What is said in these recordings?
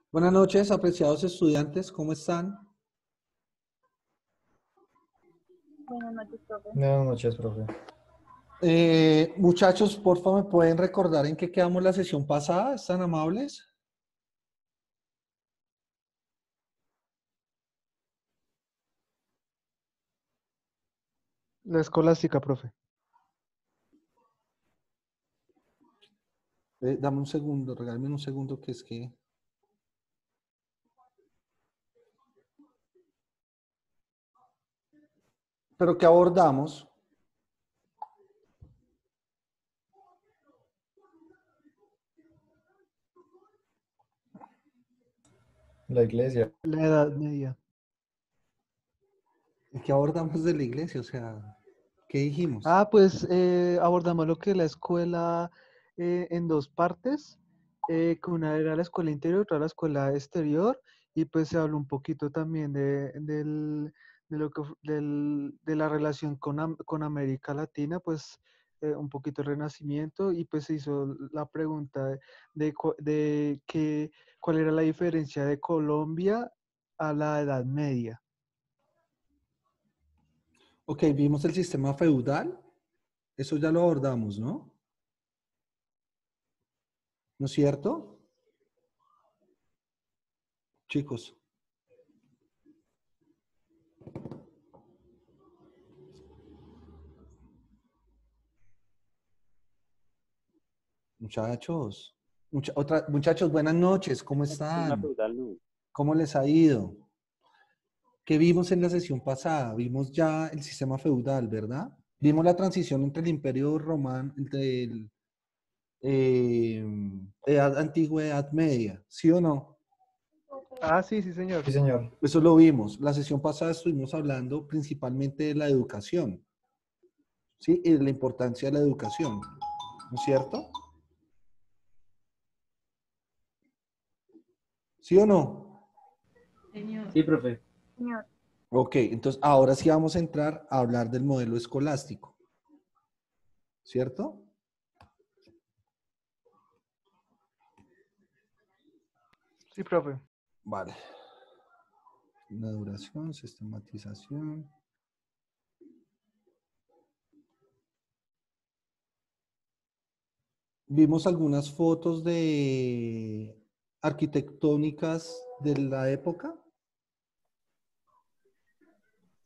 Buenas noches, apreciados estudiantes, ¿cómo están? Buenas noches, profe. Buenas noches, profe. Muchachos, por favor, ¿me pueden recordar en qué quedamos la sesión pasada? ¿Están amables? La escolástica, profe. Dame un segundo, regálame un segundo que es que... ¿Pero qué abordamos? La iglesia. La Edad Media. ¿Qué abordamos de la iglesia? O sea, ¿qué dijimos? Pues abordamos lo que es la escuela en dos partes, que una era la escuela interior, otra la escuela exterior, y pues se habló un poquito también de la relación con América Latina, pues un poquito el Renacimiento, y pues se hizo la pregunta cuál era la diferencia de Colombia a la Edad Media. Ok, vimos el sistema feudal. Eso ya lo abordamos, ¿no? ¿No es cierto? Chicos. Muchachos. Muchachos, buenas noches, ¿cómo están? ¿Cómo les ha ido? ¿Qué vimos en la sesión pasada? Vimos ya el sistema feudal, ¿verdad? Vimos la transición entre el Imperio Romano, entre el Edad Antigua y Edad Media, ¿sí o no? Sí, señor. Sí, señor. Eso lo vimos. La sesión pasada estuvimos hablando principalmente de la educación, ¿sí? Y de la importancia de la educación, ¿no es cierto? ¿Sí o no? Sí, profe. Señor, Ok, entonces ahora sí vamos a entrar a hablar del modelo escolástico, ¿cierto? Sí, profe. Vale. La duración, sistematización. Vimos algunas fotos de arquitectónicas de la época.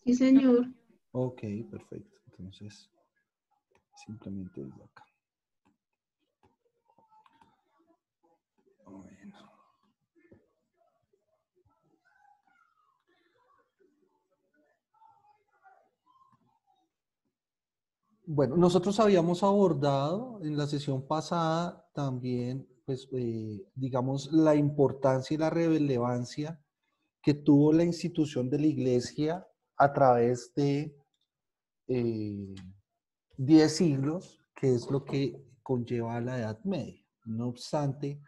Sí, señor. Ok, perfecto. Entonces, simplemente desde acá. Bueno. Bueno, nosotros habíamos abordado en la sesión pasada también, pues, digamos, la importancia y la relevancia que tuvo la institución de la iglesia a través de 10 siglos, que es lo que conlleva la Edad Media. No obstante,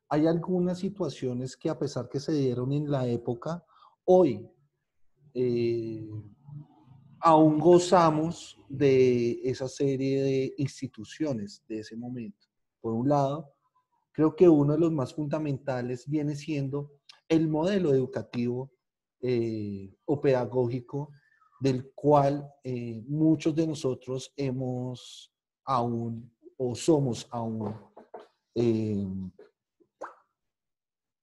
hay algunas situaciones que a pesar que se dieron en la época, hoy eh, aún gozamos de esa serie de instituciones de ese momento. Por un lado, creo que uno de los más fundamentales viene siendo el modelo educativo o pedagógico del cual muchos de nosotros hemos aún o somos aún eh,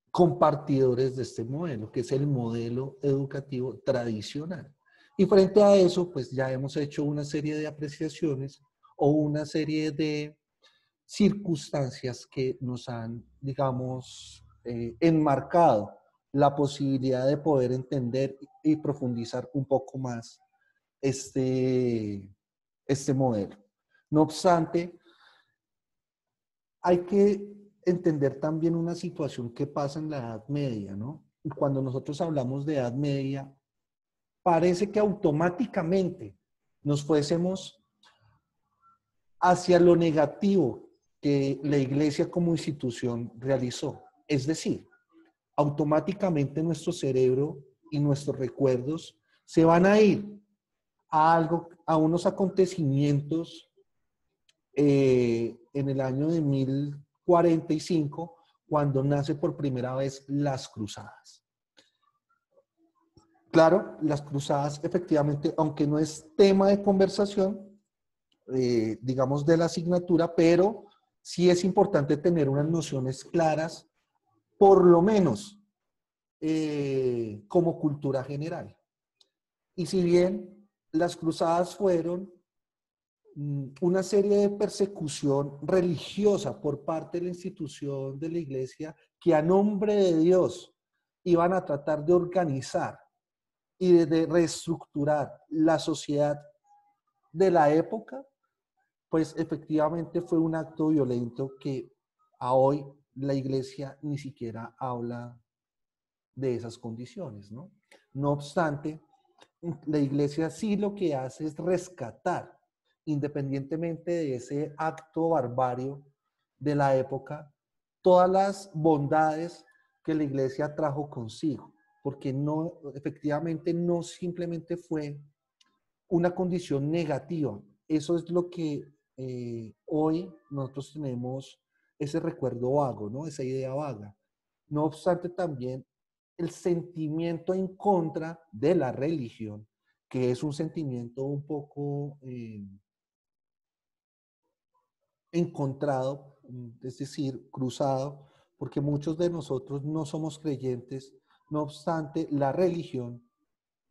compartidores de este modelo, que es el modelo educativo tradicional. Y frente a eso, pues ya hemos hecho una serie de apreciaciones o una serie de circunstancias que nos han, digamos, enmarcado la posibilidad de poder entender y profundizar un poco más este modelo. No obstante, hay que entender también una situación que pasa en la Edad Media, ¿no? Y cuando nosotros hablamos de Edad Media, parece que automáticamente nos fuésemos hacia lo negativo que la iglesia como institución realizó. Es decir, automáticamente nuestro cerebro y nuestros recuerdos se van a ir a algo, a unos acontecimientos en el año de 1045, cuando nace por primera vez las cruzadas. Claro, las cruzadas efectivamente, aunque no es tema de conversación, digamos de la asignatura, pero sí es importante tener unas nociones claras, por lo menos como cultura general. Y si bien las cruzadas fueron una serie de persecución religiosa por parte de la institución de la iglesia que a nombre de Dios iban a tratar de organizar y de reestructurar la sociedad de la época, pues efectivamente fue un acto violento que a hoy la iglesia ni siquiera habla de esas condiciones, ¿no? No obstante, la iglesia sí lo que hace es rescatar, independientemente de ese acto barbario de la época, todas las bondades que la iglesia trajo consigo, porque no, efectivamente no simplemente fue una condición negativa. Eso es lo que hoy nosotros tenemos ese recuerdo vago, ¿no? Esa idea vaga. No obstante, también el sentimiento en contra de la religión, que es un sentimiento un poco encontrado, es decir, cruzado, porque muchos de nosotros no somos creyentes. No obstante, la religión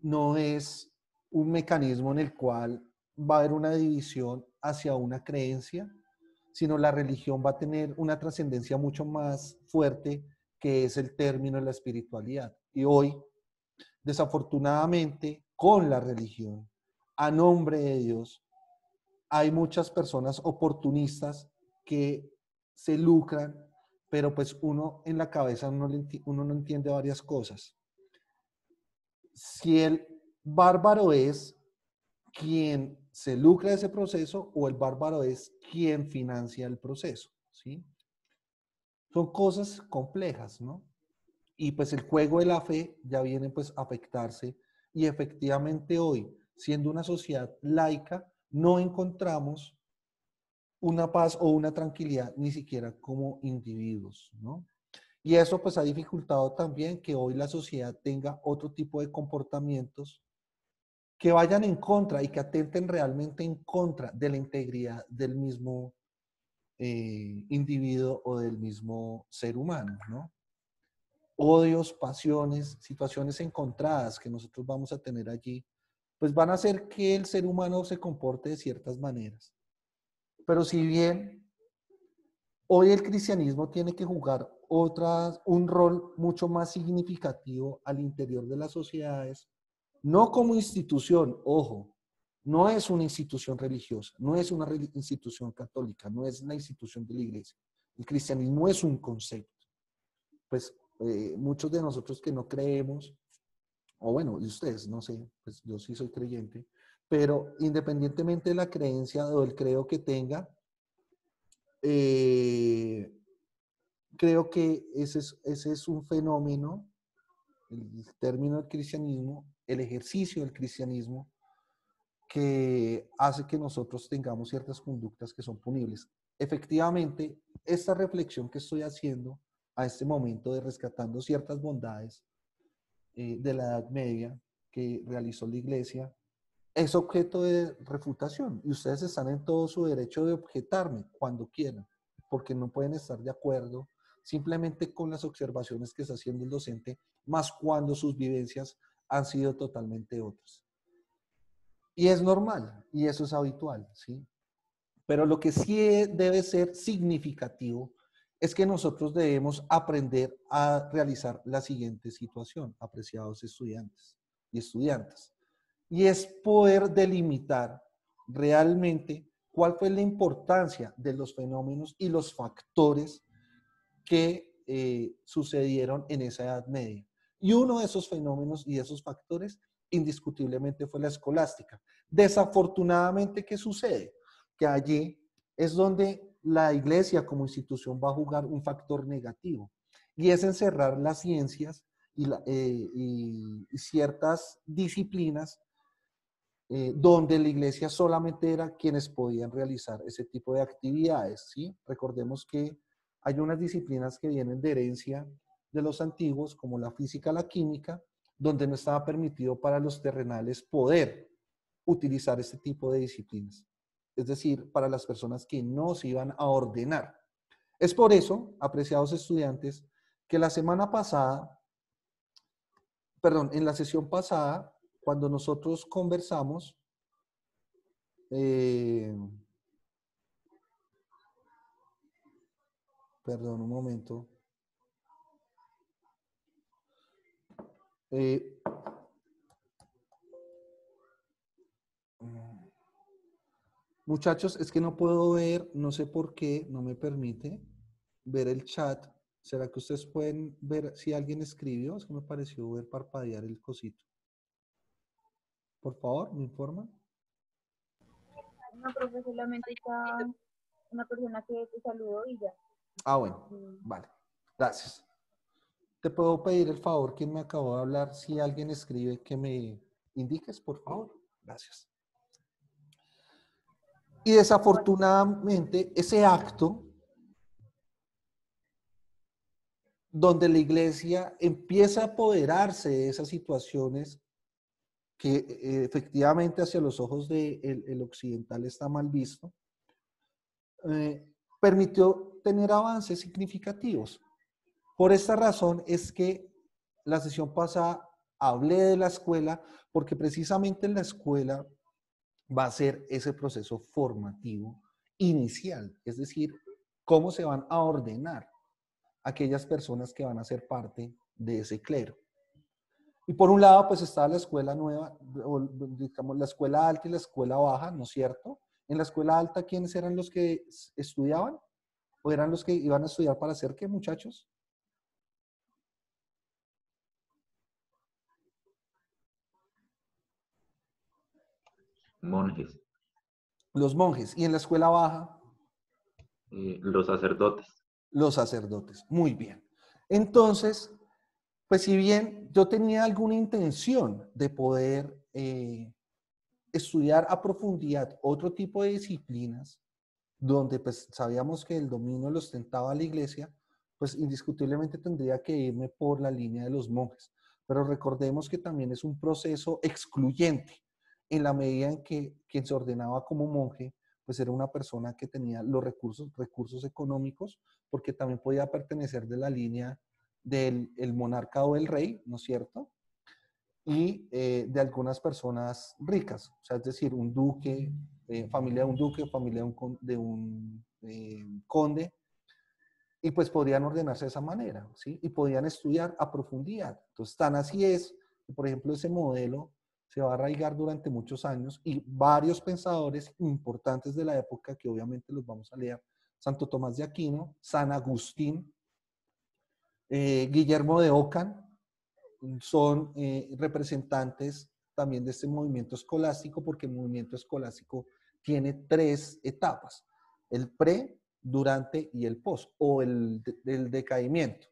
no es un mecanismo en el cual va a haber una división hacia una creencia, sino la religión va a tener una trascendencia mucho más fuerte, que es el término de la espiritualidad. Y hoy, desafortunadamente, con la religión, a nombre de Dios, hay muchas personas oportunistas que se lucran, pero pues uno en la cabeza uno no entiende varias cosas. Si el bárbaro es quien se lucra de ese proceso o el bárbaro es quien financia el proceso, ¿sí? Son cosas complejas, ¿no? Y pues el juego de la fe ya viene pues a afectarse, y efectivamente hoy, siendo una sociedad laica, no encontramos una paz o una tranquilidad ni siquiera como individuos, ¿no? Y eso pues ha dificultado también que hoy la sociedad tenga otro tipo de comportamientos que vayan en contra y que atenten realmente en contra de la integridad del mismo individuo o del mismo ser humano, ¿no? Odios, pasiones, situaciones encontradas que nosotros vamos a tener allí, pues van a hacer que el ser humano se comporte de ciertas maneras. Pero si bien hoy el cristianismo tiene que jugar un rol mucho más significativo al interior de las sociedades, no como institución, ojo, no es una institución religiosa, no es una institución católica, no es la institución de la iglesia. El cristianismo es un concepto. Pues muchos de nosotros que no creemos, o bueno, y ustedes, no sé, pues yo sí soy creyente, pero independientemente de la creencia o el credo que tenga, creo que ese es un fenómeno, el término del cristianismo, el ejercicio del cristianismo, que hace que nosotros tengamos ciertas conductas que son punibles. Efectivamente, esta reflexión que estoy haciendo a este momento de rescatando ciertas bondades de la Edad Media que realizó la Iglesia, es objeto de refutación, y ustedes están en todo su derecho de objetarme cuando quieran, porque no pueden estar de acuerdo simplemente con las observaciones que está haciendo el docente, más cuando sus vivencias han sido totalmente otras. Y es normal, y eso es habitual, ¿sí? Pero lo que sí debe ser significativo es que nosotros debemos aprender a realizar la siguiente situación, apreciados estudiantes y estudiantes. Y es poder delimitar realmente cuál fue la importancia de los fenómenos y los factores que sucedieron en esa Edad Media. Y uno de esos fenómenos y esos factores indiscutiblemente fue la escolástica. Desafortunadamente, ¿qué sucede? Que allí es donde la iglesia como institución va a jugar un factor negativo, y es encerrar las ciencias y ciertas disciplinas donde la iglesia solamente era quienes podían realizar ese tipo de actividades, ¿sí? Recordemos que Hay unas disciplinas que vienen de herencia de los antiguos, como la física, la química, donde no estaba permitido para los terrenales poder utilizar este tipo de disciplinas. Es decir, para las personas que no se iban a ordenar. Es por eso, apreciados estudiantes, que la semana pasada, perdón, en la sesión pasada, cuando nosotros conversamos, perdón, un momento. Muchachos, es que no puedo ver, no sé por qué, no me permite ver el chat. ¿Será que ustedes pueden ver si alguien escribió? Es que me pareció ver parpadear el cosito. Por favor, ¿me informan? No, profe, solamente está una persona que te saludó y ya. Ah, bueno, vale. Gracias. ¿Te puedo pedir el favor, quien me acabó de hablar, si alguien escribe, que me indiques, por favor? Gracias. Y desafortunadamente, ese acto donde la iglesia empieza a apoderarse de esas situaciones que efectivamente hacia los ojos del occidental está mal visto, permitió tener avances significativos. Por esta razón es que la sesión pasada hablé de la escuela, porque precisamente en la escuela va a ser ese proceso formativo inicial, es decir, cómo se van a ordenar aquellas personas que van a ser parte de ese clero. Y por un lado, pues estaba la escuela nueva, o digamos la escuela alta y la escuela baja, ¿no es cierto? En la escuela alta, ¿quiénes eran los que estudiaban? ¿O eran los que iban a estudiar para hacer qué, muchachos? Monjes, Los monjes. ¿Y en la escuela baja? los sacerdotes. Los sacerdotes. Muy bien. Entonces, pues si bien yo tenía alguna intención de poder estudiar a profundidad otro tipo de disciplinas, donde pues sabíamos que el dominio lo ostentaba la iglesia, pues indiscutiblemente tendría que irme por la línea de los monjes. Pero recordemos que también es un proceso excluyente, en la medida en que quien se ordenaba como monje, pues era una persona que tenía los recursos económicos, porque también podía pertenecer de la línea del el monarca o el rey, ¿no es cierto? Y de algunas personas ricas, o sea, es decir, un duque, familia de un duque, familia de un conde, y pues podrían ordenarse de esa manera, ¿sí? Y podían estudiar a profundidad. Entonces, tan así es, que, por ejemplo, ese modelo se va a arraigar durante muchos años y varios pensadores importantes de la época, que obviamente los vamos a leer, Santo Tomás de Aquino, San Agustín, Guillermo de Ockham, son representantes también de este movimiento escolástico, porque el movimiento escolástico tiene tres etapas: el pre, durante y el post, o el decaimiento.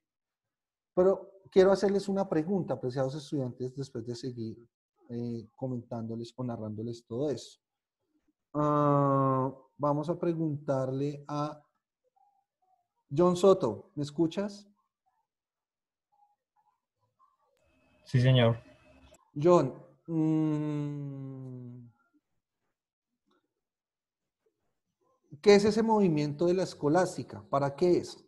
Pero quiero hacerles una pregunta, apreciados estudiantes, después de seguir comentándoles o narrándoles todo eso. Vamos a preguntarle a John Soto, ¿me escuchas? Sí, señor. John, ¿qué es ese movimiento de la escolástica? ¿Para qué es?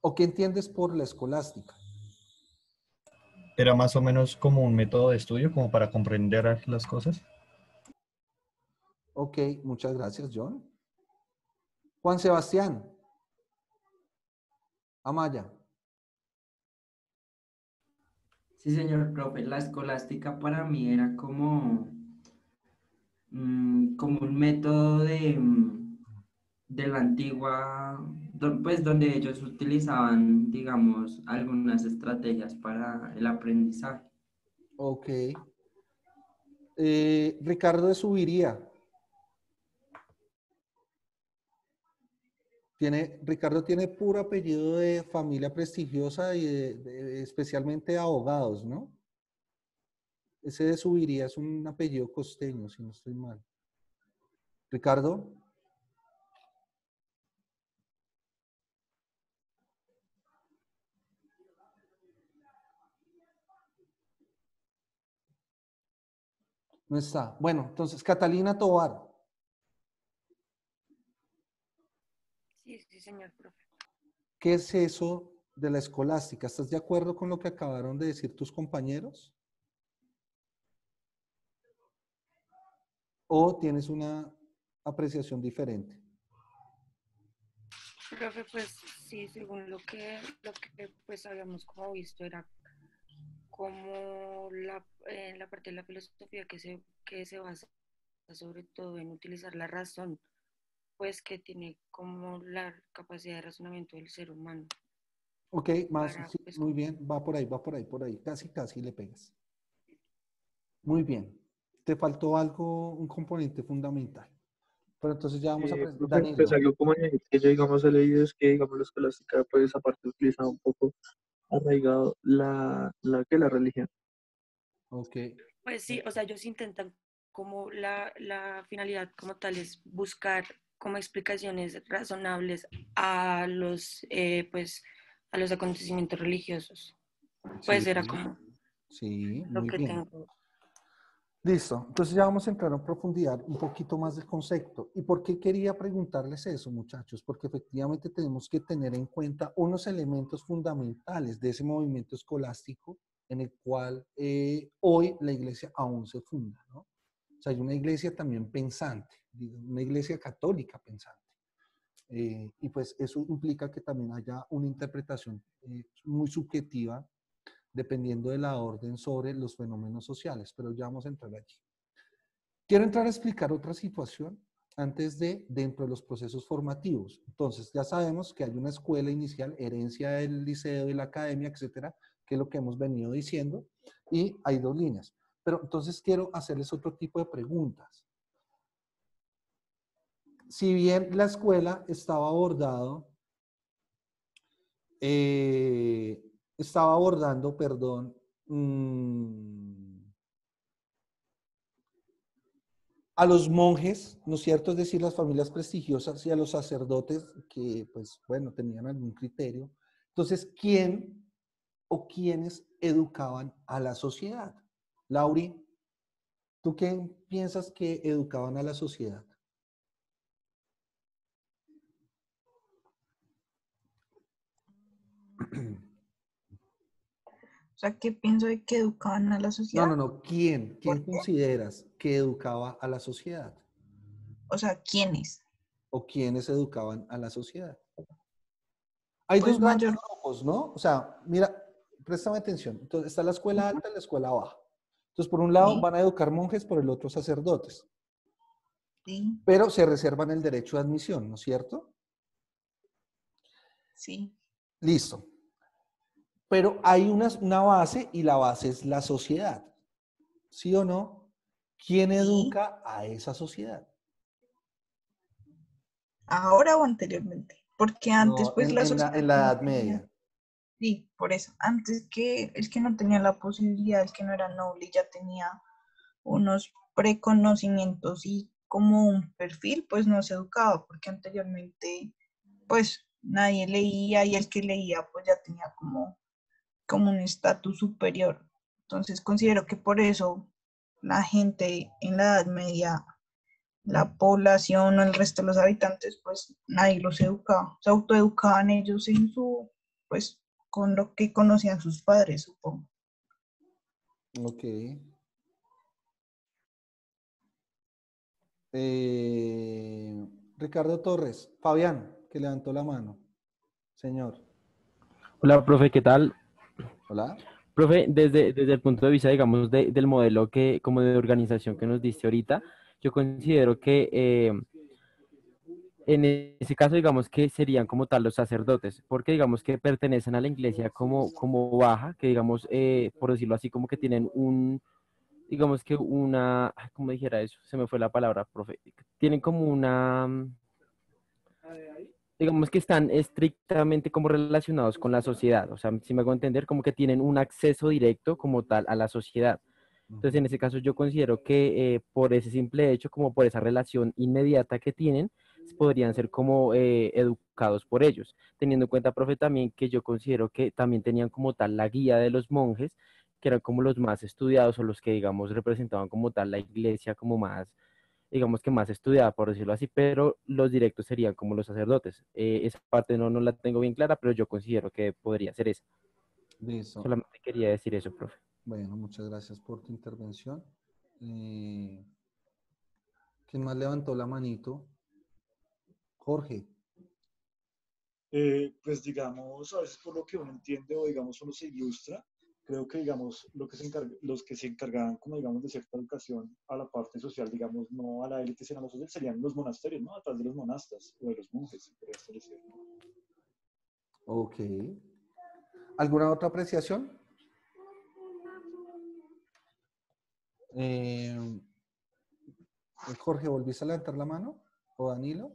¿O qué entiendes por la escolástica? Era más o menos como un método de estudio, como para comprender las cosas. Ok, muchas gracias, John. Juan Sebastián Amaya. Sí, señor profe, la escolástica para mí era como un método de la antigua, pues donde ellos utilizaban, digamos, algunas estrategias para el aprendizaje. Ok. Ricardo de Subiría. Ricardo tiene puro apellido de familia prestigiosa y especialmente abogados, ¿no? Ese de Subiría es un apellido costeño, si no estoy mal. Ricardo. No está. Bueno, entonces, Catalina Tovar. Sí, señor profe. ¿Qué es eso de la escolástica? ¿Estás de acuerdo con lo que acabaron de decir tus compañeros? ¿O tienes una apreciación diferente? Profe, pues sí, según lo que pues habíamos como visto era como la parte de la filosofía que se basa sobre todo en utilizar la razón, pues que tiene como la capacidad de razonamiento del ser humano Ok, más, para sí, pues muy bien, va por ahí, va por ahí, por ahí. Casi, casi le pegas. Muy bien. Te faltó algo, un componente fundamental. Pero entonces ya vamos a presentar. Profe, pues Danilo. algo como añadir que yo, digamos, he leído es que, digamos, la escolástica, pues, aparte utiliza un poco arraigado la religión. Ok. pues sí, o sea, ellos intentan como la finalidad como tal es buscar como explicaciones razonables a pues a los acontecimientos religiosos. Sí, Pues era como sí, lo muy que bien. tengo. Listo. Entonces ya vamos a entrar en profundidad un poquito más del concepto. ¿Y por qué quería preguntarles eso, muchachos? Porque efectivamente tenemos que tener en cuenta unos elementos fundamentales de ese movimiento escolástico en el cual hoy la iglesia aún se funda, ¿no? O sea, hay una iglesia también pensante, una iglesia católica pensante. Y pues eso implica que también haya una interpretación muy subjetiva dependiendo de la orden sobre los fenómenos sociales, pero ya vamos a entrar allí. Quiero entrar a explicar otra situación antes de dentro de los procesos formativos. Entonces, ya sabemos que hay una escuela inicial, herencia del liceo y la academia, etcétera, que es lo que hemos venido diciendo, y hay dos líneas. Pero entonces quiero hacerles otro tipo de preguntas. Si bien la escuela estaba abordando, perdón, a los monjes, ¿no es cierto? Es decir, las familias prestigiosas y a los sacerdotes que, pues, bueno, tenían algún criterio. Entonces, ¿quién o quiénes educaban a la sociedad? Lauri, ¿tú qué piensas que educaban a la sociedad? O sea, ¿qué pienso de que educaban a la sociedad? No. ¿Quién? ¿Por ¿Quién qué? consideras que educaba a la sociedad? O sea, ¿quiénes? ¿O quiénes educaban a la sociedad? Hay dos Pues grandes mayor, grupos, ¿no? O sea, mira, préstame atención. Entonces, está la escuela alta y la escuela baja. Entonces, por un lado sí, van a educar monjes, por el otro sacerdotes. sí, Pero se reservan el derecho de admisión, ¿no es cierto? sí. Listo. Pero hay una base y la base es la sociedad. ¿Sí o no? ¿Quién Sí. educa a esa sociedad? ¿Ahora o anteriormente? Porque antes, No, pues la en sociedad la no Edad tenía. Media. Sí, por eso. Antes que el que no tenía la posibilidad, el que no era noble, ya tenía unos preconocimientos y como un perfil, pues no se educaba, porque anteriormente, pues nadie leía y el que leía, pues ya tenía como un estatus superior. Entonces considero que por eso la gente en la Edad Media, la población o el resto de los habitantes, pues nadie los educaba. Se autoeducaban ellos en pues con lo que conocían sus padres, supongo. Ok. Ricardo Torres. Fabián, que levantó la mano. Señor. Hola, profe, ¿qué tal? Hola. Profe, desde el punto de vista, digamos, del modelo como de organización que nos diste ahorita, yo considero que en ese caso, digamos que serían como tal los sacerdotes, porque digamos que pertenecen a la iglesia como baja, que digamos, por decirlo así, como que tienen digamos que ¿cómo dijera eso? Se me fue la palabra, profe. Tienen como digamos que están estrictamente como relacionados con la sociedad, o sea, si me hago entender, como que tienen un acceso directo como tal a la sociedad. Entonces, en ese caso, yo considero que por ese simple hecho, como por esa relación inmediata que tienen, podrían ser como educados por ellos, teniendo en cuenta, profe, también que yo considero que también tenían como tal la guía de los monjes, que eran como los más estudiados o los que, digamos, representaban como tal la iglesia como más, digamos que más estudiada, por decirlo así, pero los directos serían como los sacerdotes. Esa parte no la tengo bien clara, pero yo considero que podría ser esa. Listo. Solamente quería decir eso, profe. Bueno, muchas gracias por tu intervención. ¿Quién más levantó la manito? Jorge. Pues digamos, a veces por lo que uno entiende o digamos uno se ilustra, creo que digamos los que se encargaban como digamos de cierta educación a la parte social, digamos, no a la élite, sino a la social, serían los monasterios, ¿no? A través de los monastas o de los monjes, se podría establecer, ¿no? Ok. ¿Alguna otra apreciación? Jorge, ¿volviste a levantar la mano? ¿O Danilo?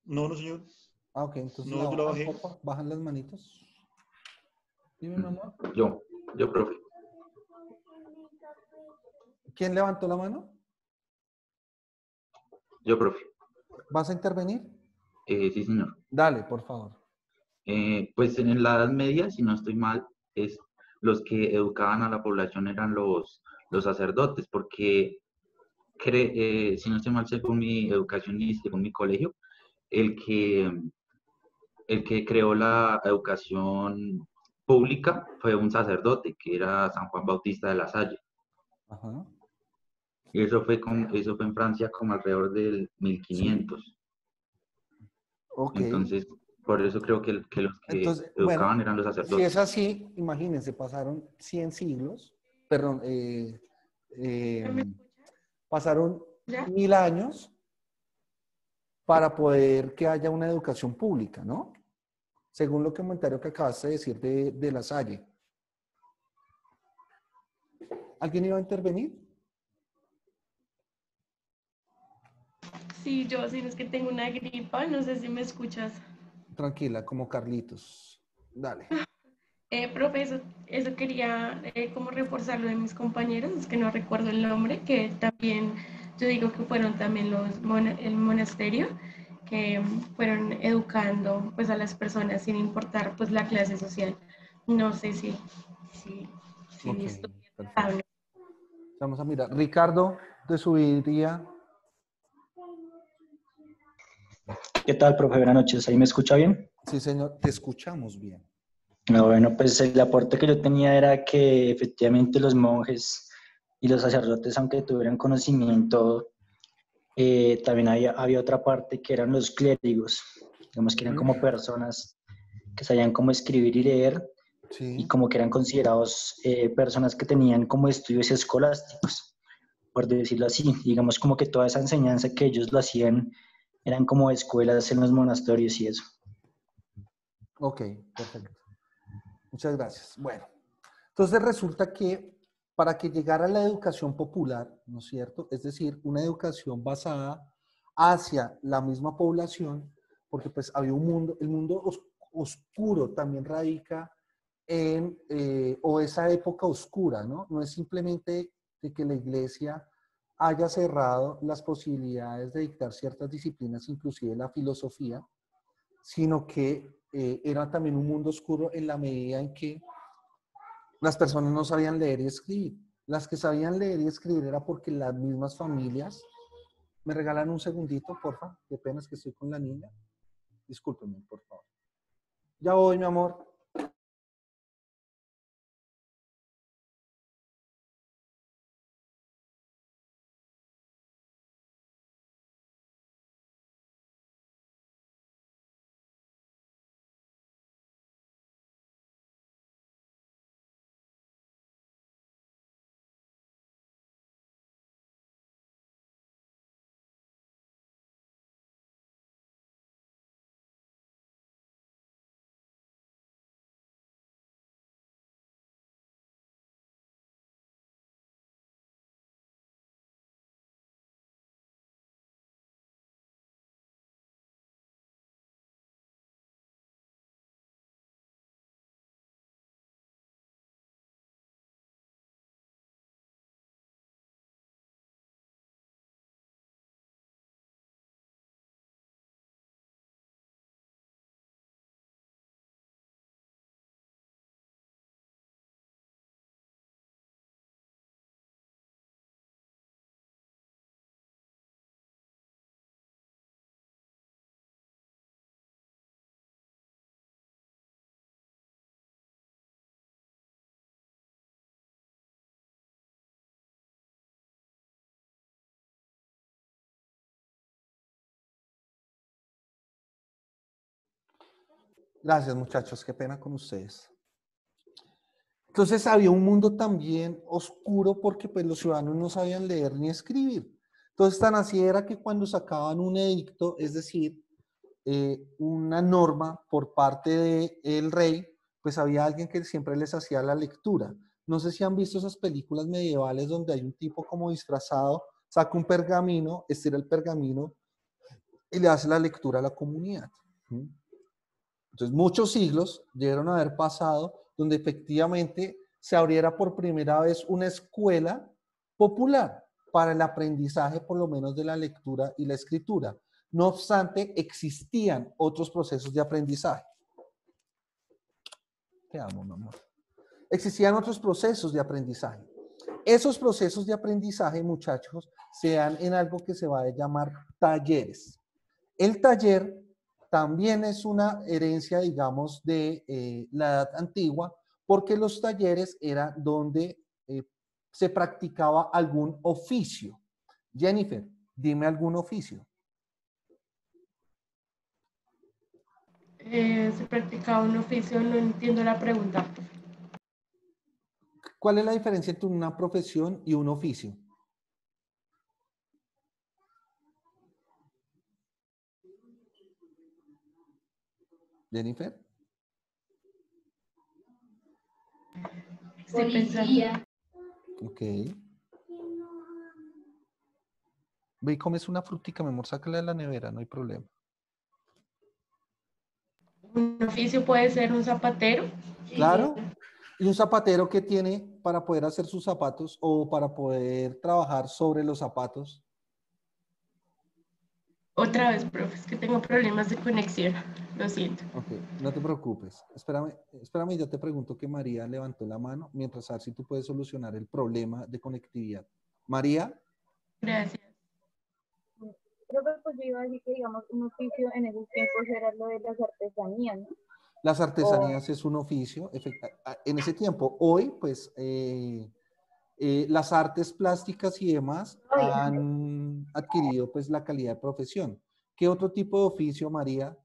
No, no, señor. Ah, ok, entonces No, la yo la bajan, bajé. porfa, bajan las manitos. Dime, mi amor. Yo, profe. ¿Quién levantó la mano? Yo, profe. ¿Vas a intervenir? Sí, señor. Dale, por favor. Pues en la Edad Media, si no estoy mal, los que educaban a la población eran los sacerdotes, porque si no estoy mal, según mi educación y según mi colegio, el que, el que creó la educación pública fue un sacerdote, que era San Juan Bautista de la Salle. Ajá. Y eso fue en Francia como alrededor del 1500. Ok. Entonces, por eso creo que los que Entonces, educaban bueno, eran los si es sacerdotes. así, imagínense, pasaron 100 siglos, perdón, pasaron 1000 años para poder que haya una educación pública, ¿no? Según lo comentario que acabaste de decir de La Salle. ¿Alguien iba a intervenir? Sí, yo, si no es que tengo una gripa, no sé si me escuchas. Tranquila, como Carlitos. Dale. Profe, eso quería como reforzar lo de mis compañeros, es que no recuerdo el nombre, que también, yo digo que fueron también el monasterio, que fueron educando pues a las personas sin importar pues la clase social. No sé si Ok, estoy perfecto. Vamos a mirar. Ricardo, te subiría. ¿Qué tal, profe? Buenas noches. ¿Ahí me escucha bien? Sí, señor, te escuchamos bien. No, bueno, pues el aporte que yo tenía era que efectivamente los monjes y los sacerdotes, aunque tuvieran conocimiento, también había otra parte que eran los clérigos, digamos que eran como personas que sabían cómo escribir y leer y Sí. como que eran considerados personas que tenían como estudios escolásticos, por decirlo así. Digamos como que toda esa enseñanza que ellos lo hacían eran como escuelas en los monasterios y eso. Ok, perfecto. Muchas gracias. Bueno, entonces resulta que para que llegara la educación popular, ¿no es cierto? Es decir, una educación basada hacia la misma población, porque pues había un mundo, el mundo oscuro también radica en, o esa época oscura, ¿no? No es simplemente de que la iglesia haya cerrado las posibilidades de dictar ciertas disciplinas, inclusive la filosofía, sino que era también un mundo oscuro en la medida en que las personas no sabían leer y escribir. Las que sabían leer y escribir era porque las mismas familias... ¿Me regalan un segundito, porfa? Qué pena, es que estoy con la niña. Discúlpenme, por favor. Ya voy, mi amor. Gracias, muchachos. Qué pena con ustedes. Entonces había un mundo también oscuro porque pues los ciudadanos no sabían leer ni escribir. Entonces tan así era que cuando sacaban un edicto, es decir, una norma por parte del rey, pues había alguien que siempre les hacía la lectura. No sé si han visto esas películas medievales donde hay un tipo como disfrazado, saca un pergamino, estira el pergamino y le hace la lectura a la comunidad. ¿Mm? Entonces, muchos siglos debieron haber pasado donde efectivamente se abriera por primera vez una escuela popular para el aprendizaje, por lo menos de la lectura y la escritura. No obstante, existían otros procesos de aprendizaje. Te amo, mi amor. Existían otros procesos de aprendizaje. Esos procesos de aprendizaje, muchachos, se dan en algo que se va a llamar talleres. El taller también es una herencia, digamos, de la edad antigua, porque los talleres eran donde se practicaba algún oficio. Jennifer, dime algún oficio. Se practicaba un oficio, no entiendo la pregunta. ¿Cuál es la diferencia entre una profesión y un oficio? Jennifer. Policía. Ok. Ve y comes una frutica, mi amor, sácala de la nevera, no hay problema. Un oficio puede ser un zapatero. Claro. Y un zapatero que tiene para poder hacer sus zapatos o para poder trabajar sobre los zapatos. Otra vez, profe, es que tengo problemas de conexión. Lo siento. Ok, no te preocupes. Espérame, ya te pregunto que María levantó la mano mientras a ver si tú puedes solucionar el problema de conectividad. María. Gracias. Profe, pues yo iba a decir que, digamos, un oficio en esos tiempos era lo de las artesanías, ¿no? Las artesanías es un oficio, en ese tiempo. Hoy, pues, las artes plásticas y demás han adquirido, pues, la calidad de profesión. ¿Qué otro tipo de oficio, María?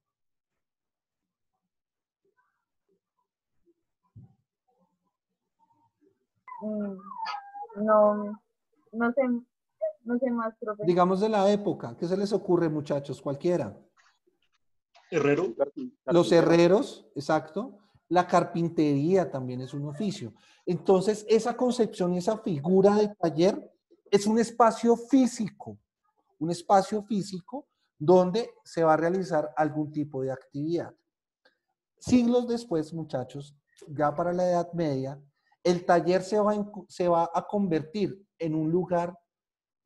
No sé más, profe. Digamos de la época. ¿Qué se les ocurre, muchachos? Cualquiera. Herrero. Los herreros, exacto. La carpintería también es un oficio. Entonces, esa concepción y esa figura de taller es un espacio físico donde se va a realizar algún tipo de actividad. Siglos después, muchachos, ya para la Edad Media, el taller se va a convertir en un lugar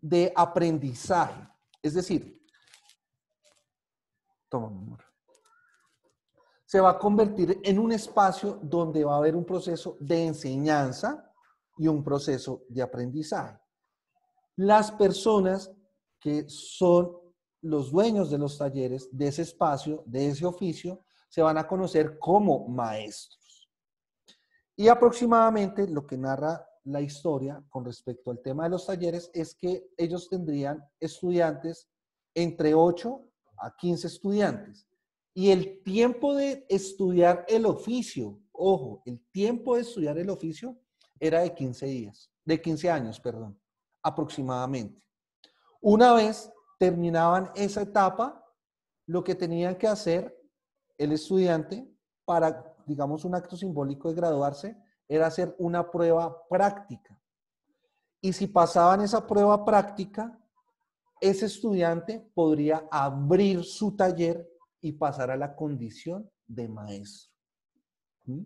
de aprendizaje. Es decir, toma, mi amor. Se va a convertir en un espacio donde va a haber un proceso de enseñanza y un proceso de aprendizaje. Las personas que son los dueños de los talleres, de ese espacio, de ese oficio, se van a conocer como maestros. Y aproximadamente lo que narra la historia con respecto al tema de los talleres es que ellos tendrían estudiantes entre 8 a 15 estudiantes. Y el tiempo de estudiar el oficio, ojo, el tiempo de estudiar el oficio era de 15 años, perdón, aproximadamente. Una vez terminaban esa etapa, lo que tenían que hacer el estudiante para, digamos, un acto simbólico de graduarse, era hacer una prueba práctica. Y si pasaban esa prueba práctica, ese estudiante podría abrir su taller y pasar a la condición de maestro. ¿Mm?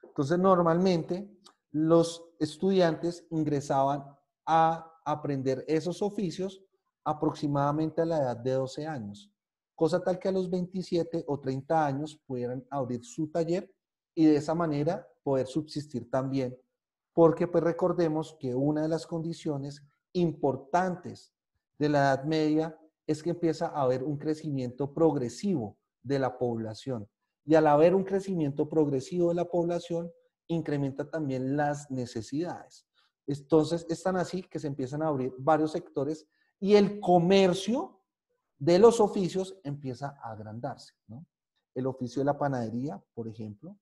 Entonces, normalmente, los estudiantes ingresaban a aprender esos oficios aproximadamente a la edad de 12 años, cosa tal que a los 27 o 30 años pudieran abrir su taller y de esa manera poder subsistir también, porque pues recordemos que una de las condiciones importantes de la Edad Media es que empieza a haber un crecimiento progresivo de la población. Y al haber un crecimiento progresivo de la población, incrementa también las necesidades. Entonces, es tan así que se empiezan a abrir varios sectores y el comercio de los oficios empieza a agrandarse, ¿no? el oficio de la panadería, por ejemplo.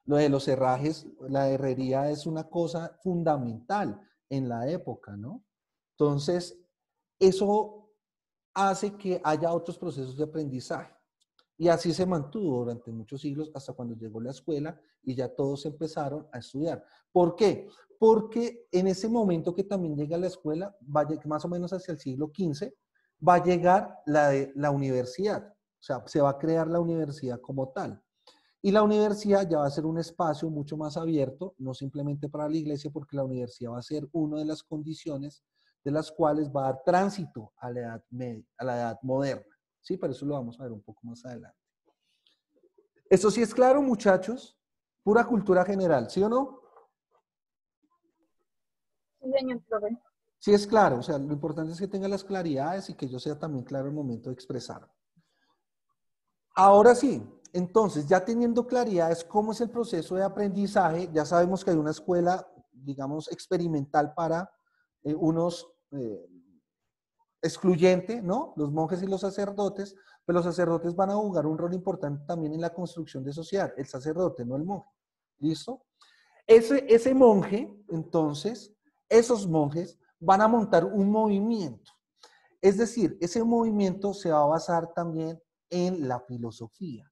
Lo de los herrajes, la herrería es una cosa fundamental en la época, ¿no? Entonces, eso hace que haya otros procesos de aprendizaje. Y así se mantuvo durante muchos siglos hasta cuando llegó la escuela y ya todos empezaron a estudiar. ¿Por qué? Porque en ese momento que también llega la escuela, más o menos hacia el siglo XV, va a llegar la universidad. O sea, se va a crear la universidad como tal. Y la universidad ya va a ser un espacio mucho más abierto, no simplemente para la iglesia, porque la universidad va a ser una de las condiciones de las cuales va a dar tránsito a la edad media, a la edad moderna. Sí, pero eso lo vamos a ver un poco más adelante. ¿Esto sí es claro, muchachos? Pura cultura general, ¿sí o no? Sí, señor profe. Sí es claro, o sea, lo importante es que tenga las claridades y que yo sea también claro en el momento de expresar. Ahora sí, entonces, ya teniendo claridades cómo es el proceso de aprendizaje, ya sabemos que hay una escuela, digamos, experimental para unos excluyente, ¿no? Los monjes y los sacerdotes, pero los sacerdotes van a jugar un rol importante también en la construcción de sociedad, el sacerdote, no el monje. ¿Listo? Ese monje, entonces, esos monjes van a montar un movimiento. Es decir, ese movimiento se va a basar también en la filosofía.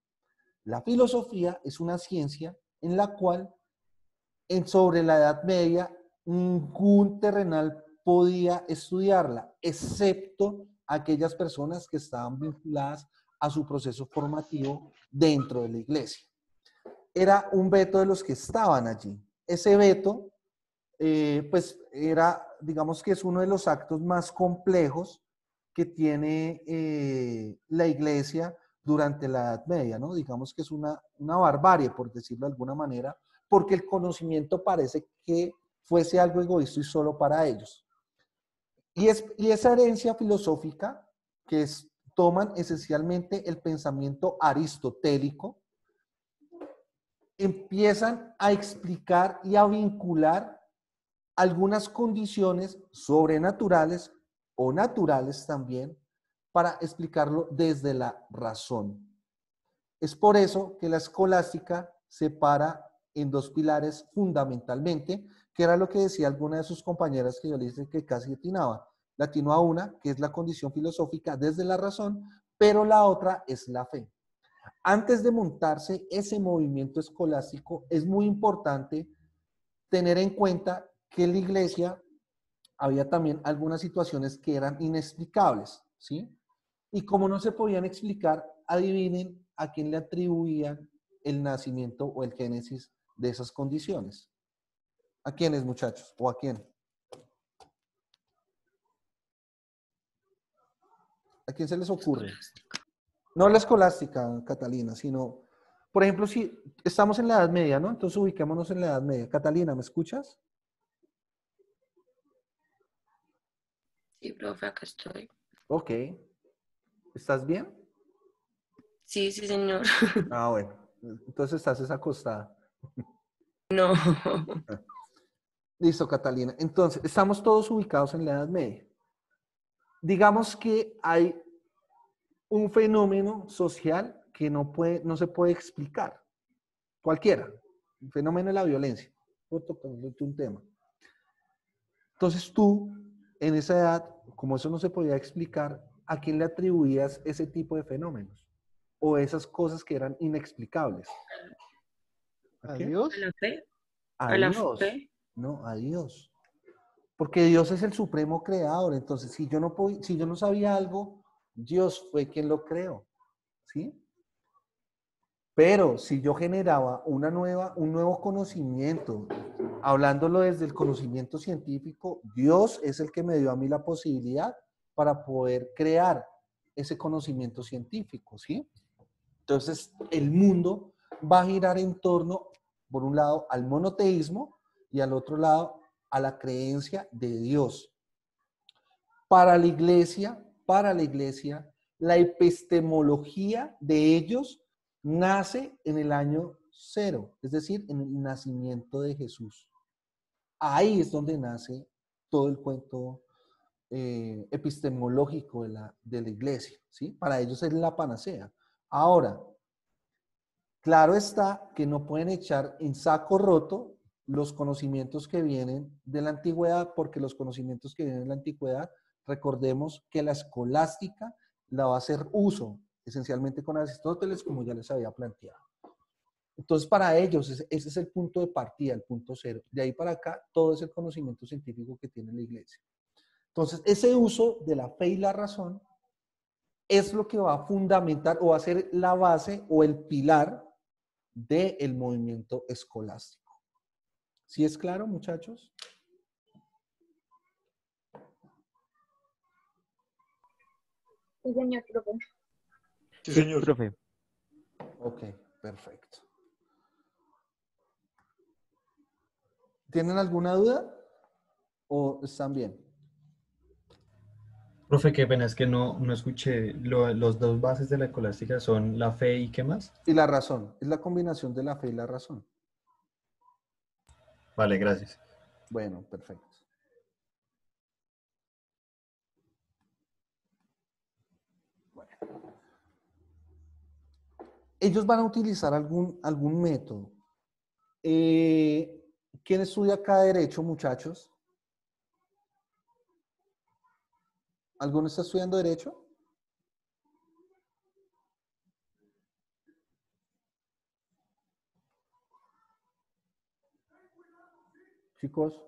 La filosofía es una ciencia en la cual, sobre la Edad Media, ningún terrenal podía estudiarla, excepto aquellas personas que estaban vinculadas a su proceso formativo dentro de la iglesia. Era un veto de los que estaban allí. Ese veto, pues era, digamos que es uno de los actos más complejos que tiene la iglesia durante la Edad Media, ¿no? Digamos que es una barbarie, por decirlo de alguna manera, porque el conocimiento parece que fuese algo egoísta y solo para ellos. Y esa herencia filosófica, que toman esencialmente el pensamiento aristotélico, empiezan a explicar y a vincular algunas condiciones sobrenaturales o naturales también para explicarlo desde la razón. Es por eso que la escolástica se para en dos pilares fundamentalmente, que era lo que decía alguna de sus compañeras que yo le dije que casi atinaba. La atinó a una, que es la condición filosófica desde la razón, pero la otra es la fe. Antes de montarse ese movimiento escolástico, es muy importante tener en cuenta que en la iglesia había también algunas situaciones que eran inexplicables, ¿sí? Y como no se podían explicar, adivinen a quién le atribuían el nacimiento o el génesis de esas condiciones. ¿A quiénes, muchachos? ¿O a quién? ¿A quién se les ocurre? No la escolástica, Catalina, sino, por ejemplo, si estamos en la Edad Media, ¿no? Entonces ubiquémonos en la Edad Media. Catalina, ¿me escuchas? Sí, profe, acá estoy. Ok. ¿Estás bien? Sí, sí, señor. Ah, bueno. Entonces estás acostada. No. Listo, Catalina. Entonces, estamos todos ubicados en la Edad Media. Digamos que hay un fenómeno social que no se puede explicar. Cualquiera. El fenómeno de la violencia. Por tocarte un tema. Entonces tú, en esa edad, como eso no se podía explicar, ¿a quién le atribuías ese tipo de fenómenos? O esas cosas que eran inexplicables. ¿A Dios? ¿A la fe? A Dios. Fe? No, a Dios. Porque Dios es el supremo creador. Entonces, si yo no sabía algo, Dios fue quien lo creó. ¿Sí? Pero si yo generaba un nuevo conocimiento, hablándolo desde el conocimiento científico, Dios es el que me dio a mí la posibilidad para poder crear ese conocimiento científico, ¿sí? Entonces, el mundo va a girar en torno, por un lado, al monoteísmo y al otro lado, a la creencia de Dios. Para la iglesia, la epistemología de ellos nace en el año 0, es decir, en el nacimiento de Jesús. Ahí es donde nace todo el cuento epistemológico de la iglesia, ¿sí? Para ellos es la panacea. Ahora, Claro está que no pueden echar en saco roto los conocimientos que vienen de la antigüedad, porque los conocimientos que vienen de la antigüedad, recordemos que la escolástica la va a hacer uso esencialmente con Aristóteles, como ya les había planteado. Entonces, para ellos, ese es el punto de partida, el punto cero. De ahí para acá, todo es el conocimiento científico que tiene la iglesia. Entonces, ese uso de la fe y la razón es lo que va a fundamentar o va a ser la base o el pilar del movimiento escolástico. ¿Sí es claro, muchachos? Sí, señor profe. Sí, señor. Profe. Ok, perfecto. ¿Tienen alguna duda? ¿O están bien? Profe, qué pena, es que no escuché. Los dos bases de la escolástica son la fe y ¿qué más? Y la razón. Es la combinación de la fe y la razón. Vale, gracias. Bueno, perfecto. Bueno. Ellos van a utilizar algún método. ¿Quién estudia acá derecho, muchachos? ¿Alguno está estudiando derecho? Chicos,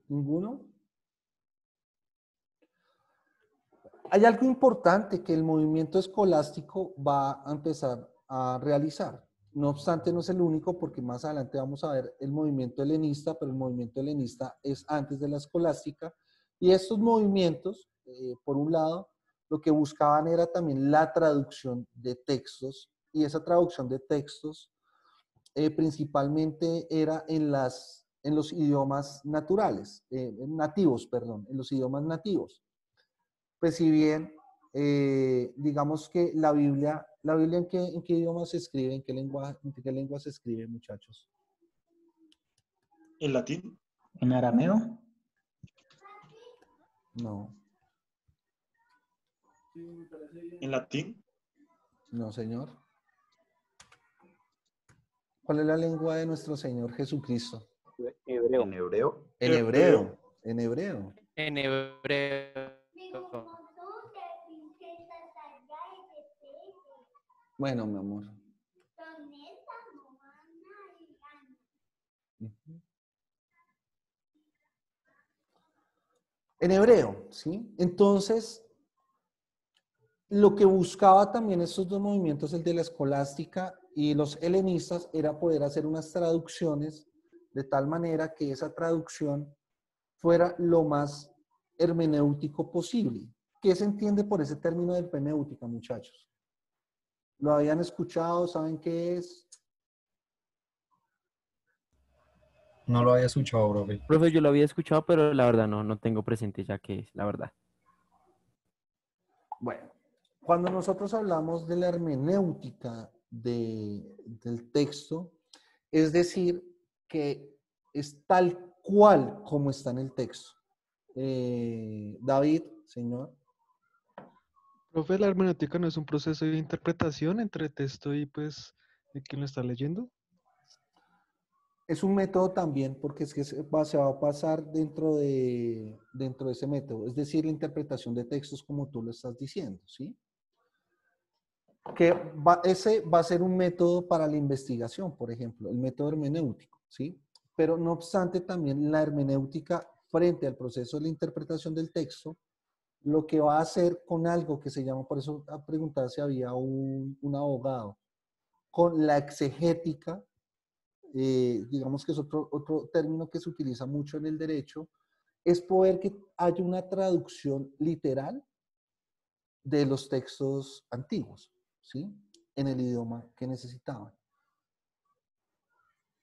¿ninguno? Hay algo importante que el movimiento escolástico va a empezar a realizar. No obstante, no es el único, porque más adelante vamos a ver el movimiento helenista, pero el movimiento helenista es antes de la escolástica. Y estos movimientos, por un lado, lo que buscaban era también la traducción de textos, y esa traducción de textos principalmente era en los idiomas naturales, nativos, perdón, en los idiomas nativos. Pues si bien, digamos que la Biblia ¿en qué idioma se escribe? ¿En qué lengua se escribe, muchachos? ¿En latín? ¿En arameo? No. ¿En latín? No, señor. ¿Cuál es la lengua de nuestro Señor Jesucristo? Hebreo. ¿En hebreo? En hebreo. En hebreo. En hebreo. Bueno, mi amor. En hebreo, ¿sí? Entonces, lo que buscaba también estos dos movimientos, el de la escolástica y los helenistas, era poder hacer unas traducciones de tal manera que esa traducción fuera lo más hermenéutico posible. ¿Qué se entiende por ese término de hermenéutica, muchachos? ¿Lo habían escuchado? ¿Saben qué es? No lo había escuchado, profe. Profe, yo lo había escuchado, pero la verdad no tengo presente ya qué es, la verdad. Bueno, cuando nosotros hablamos de la hermenéutica del texto, es decir, que es tal cual como está en el texto. David, señor. Profe, la hermenéutica no es un proceso de interpretación entre texto y pues de quien lo está leyendo. Es un método también, porque es que se va a pasar dentro de ese método, es decir, la interpretación de textos como tú lo estás diciendo, ¿sí? Ese va a ser un método para la investigación, por ejemplo, el método hermenéutico, ¿sí? Pero no obstante, también la hermenéutica frente al proceso de la interpretación del texto, lo que va a hacer con algo que se llama, por eso a preguntar si había un abogado, con la exegética, digamos que es otro término que se utiliza mucho en el derecho, es poder que haya una traducción literal de los textos antiguos, ¿sí? En el idioma que necesitaban.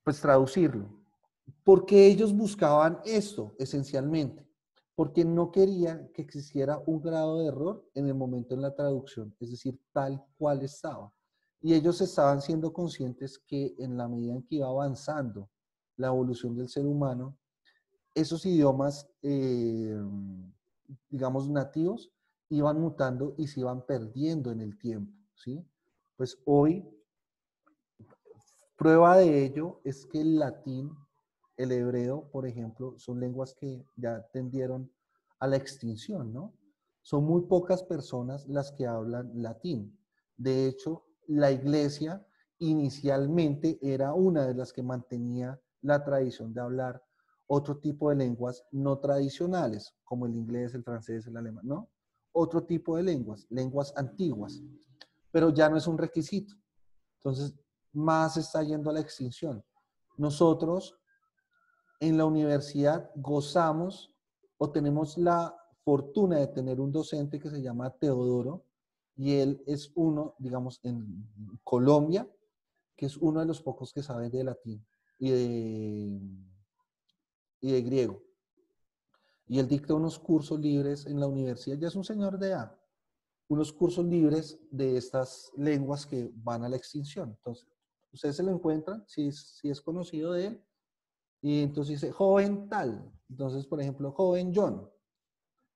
Pues traducirlo. Porque ellos buscaban esto, esencialmente. Porque no querían que existiera un grado de error en el momento de la traducción, es decir, tal cual estaba. Y ellos estaban siendo conscientes que en la medida en que iba avanzando la evolución del ser humano, esos idiomas, digamos, nativos, iban mutando y se iban perdiendo en el tiempo, ¿sí? Pues hoy Prueba de ello es que el latín, el hebreo, por ejemplo, son lenguas que ya tendieron a la extinción, ¿no? Son muy pocas personas las que hablan latín. De hecho, la iglesia inicialmente era una de las que mantenía la tradición de hablar otro tipo de lenguas no tradicionales, como el inglés, el francés, el alemán, ¿no? Otro tipo de lenguas, lenguas antiguas, pero ya no es un requisito. Entonces, más está yendo a la extinción. Nosotros en la universidad gozamos o tenemos la fortuna de tener un docente que se llama Teodoro, y él es uno, digamos, en Colombia, que es uno de los pocos que sabe de latín y de griego. Y él dicta unos cursos libres en la universidad, ya es un señor de edad, unos cursos libres de estas lenguas que van a la extinción. Entonces, ustedes se lo encuentran, si es conocido de él, y entonces dice, joven tal. Entonces, por ejemplo, joven John.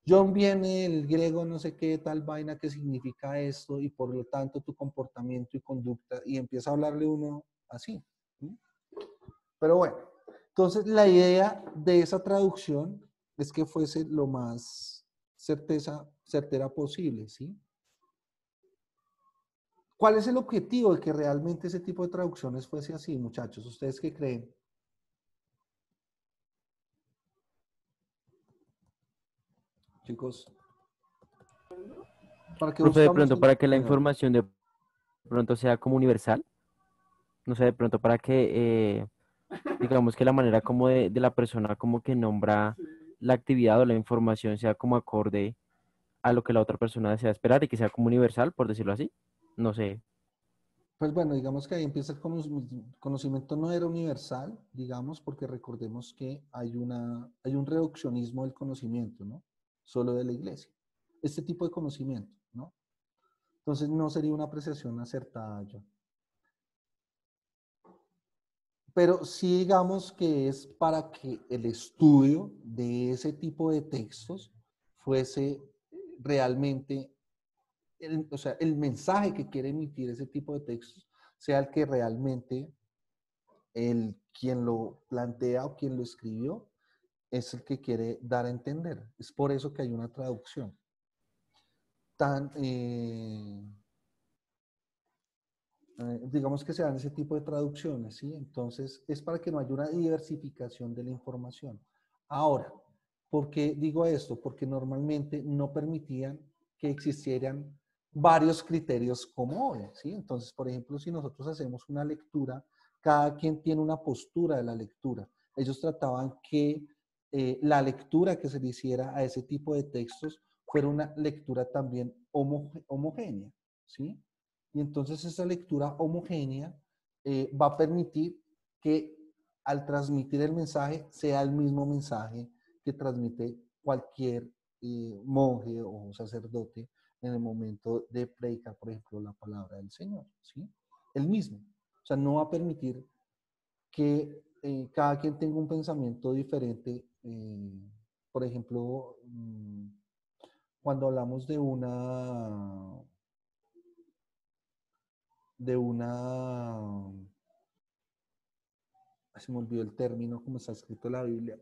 John viene el griego no sé qué tal vaina que significa esto, y por lo tanto tu comportamiento y conducta, y empieza a hablarle uno así. ¿Sí? Pero bueno, entonces la idea de esa traducción es que fuese lo más certera posible, ¿sí? ¿Cuál es el objetivo de que realmente ese tipo de traducciones fuese así, muchachos? ¿Ustedes qué creen? Chicos, ¿para qué Profe, de buscamos pronto el... para que la Bueno, información de pronto sea como universal, no sé, de pronto para que, digamos que la manera como de la persona como que nombra la actividad o la información sea como acorde a lo que la otra persona desea esperar y que sea como universal, por decirlo así. No sé. pues bueno, digamos que ahí empieza el conocimiento no era universal, digamos, porque recordemos que hay un reduccionismo del conocimiento, ¿no? Solo de la iglesia. Este tipo de conocimiento, ¿no? Entonces no sería una apreciación acertada yo. Pero sí digamos que es para que el estudio de ese tipo de textos fuese realmente, o sea, el mensaje que quiere emitir ese tipo de textos sea el que realmente quien lo plantea o quien lo escribió es el que quiere dar a entender. Es por eso que hay una traducción. Digamos que se dan ese tipo de traducciones, ¿sí? Entonces, es para que no haya una diversificación de la información. Ahora, ¿por qué digo esto? Porque normalmente no permitían que existieran varios criterios como hoy, ¿sí? Entonces, por ejemplo, si nosotros hacemos una lectura, cada quien tiene una postura de la lectura. Ellos trataban que la lectura que se le hiciera a ese tipo de textos fuera una lectura también homogénea, ¿sí? Y entonces esa lectura homogénea va a permitir que al transmitir el mensaje sea el mismo mensaje que transmite cualquier monje o sacerdote en el momento de predicar, por ejemplo, la palabra del Señor, ¿sí? El mismo. O sea, no va a permitir que cada quien tenga un pensamiento diferente. Por ejemplo, cuando hablamos de una se me olvidó el término, como está escrito en la Biblia.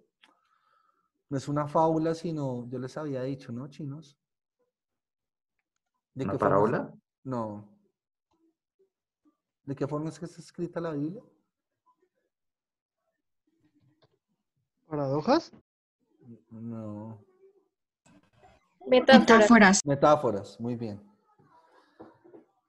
No es una fábula, sino, yo les había dicho, ¿no, chinos? ¿De ¿Una qué forma? parábola? No. ¿De qué forma es que está escrita la Biblia? ¿Paradojas? No. Metáforas. Metáforas, muy bien.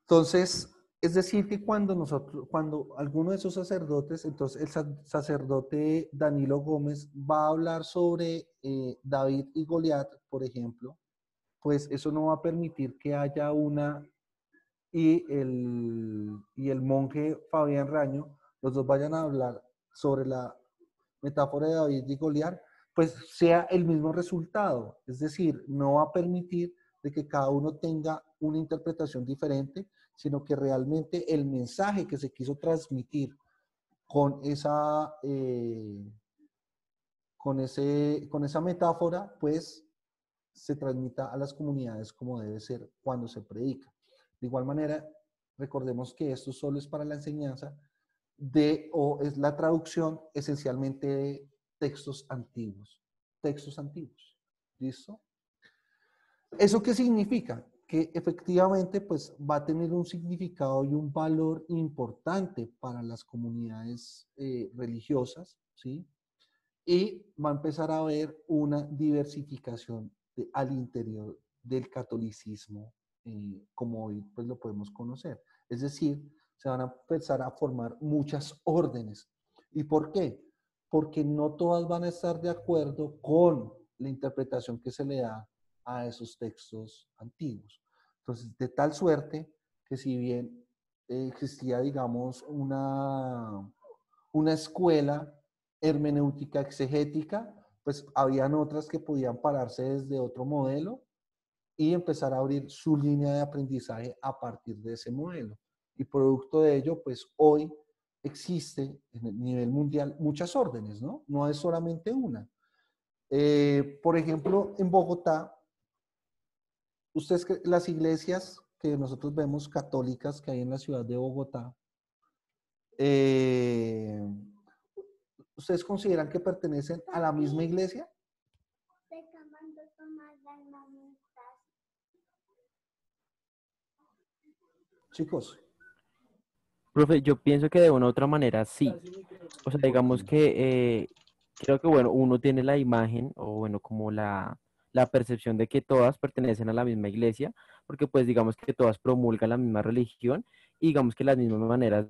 Entonces, es decir que cuando alguno de esos sacerdotes, entonces el sacerdote Danilo Gómez va a hablar sobre David y Goliat, por ejemplo, pues eso no va a permitir que haya y el monje Fabián Raño, los dos vayan a hablar sobre la metáfora de David y Goliat, pues sea el mismo resultado. Es decir, no va a permitir de que cada uno tenga una interpretación diferente, sino que realmente el mensaje que se quiso transmitir con con esa metáfora, pues se transmita a las comunidades como debe ser cuando se predica. De igual manera, recordemos que esto solo es para la enseñanza, o es la traducción esencialmente de textos antiguos. Textos antiguos. ¿Listo? ¿Eso qué significa? Que efectivamente pues va a tener un significado y un valor importante para las comunidades religiosas, ¿sí? Y va a empezar a haber una diversificación al interior del catolicismo, como hoy pues lo podemos conocer. Es decir, se van a empezar a formar muchas órdenes. ¿Y por qué? Porque no todas van a estar de acuerdo con la interpretación que se le da a esos textos antiguos. Entonces, de tal suerte que si bien existía, digamos, una escuela hermenéutica exegética, pues habían otras que podían pararse desde otro modelo y empezar a abrir su línea de aprendizaje a partir de ese modelo. Y producto de ello, pues hoy existe en el nivel mundial muchas órdenes, ¿no? No es solamente una. Por ejemplo, en Bogotá, las iglesias que nosotros vemos católicas que hay en la ciudad de Bogotá, ¿ustedes consideran que pertenecen a la misma iglesia? Chicos. Profe, yo pienso que de una u otra manera sí. O sea, digamos que creo que, bueno, uno tiene la imagen o, bueno, como la percepción de que todas pertenecen a la misma iglesia, porque pues digamos que todas promulgan la misma religión y digamos que las mismas maneras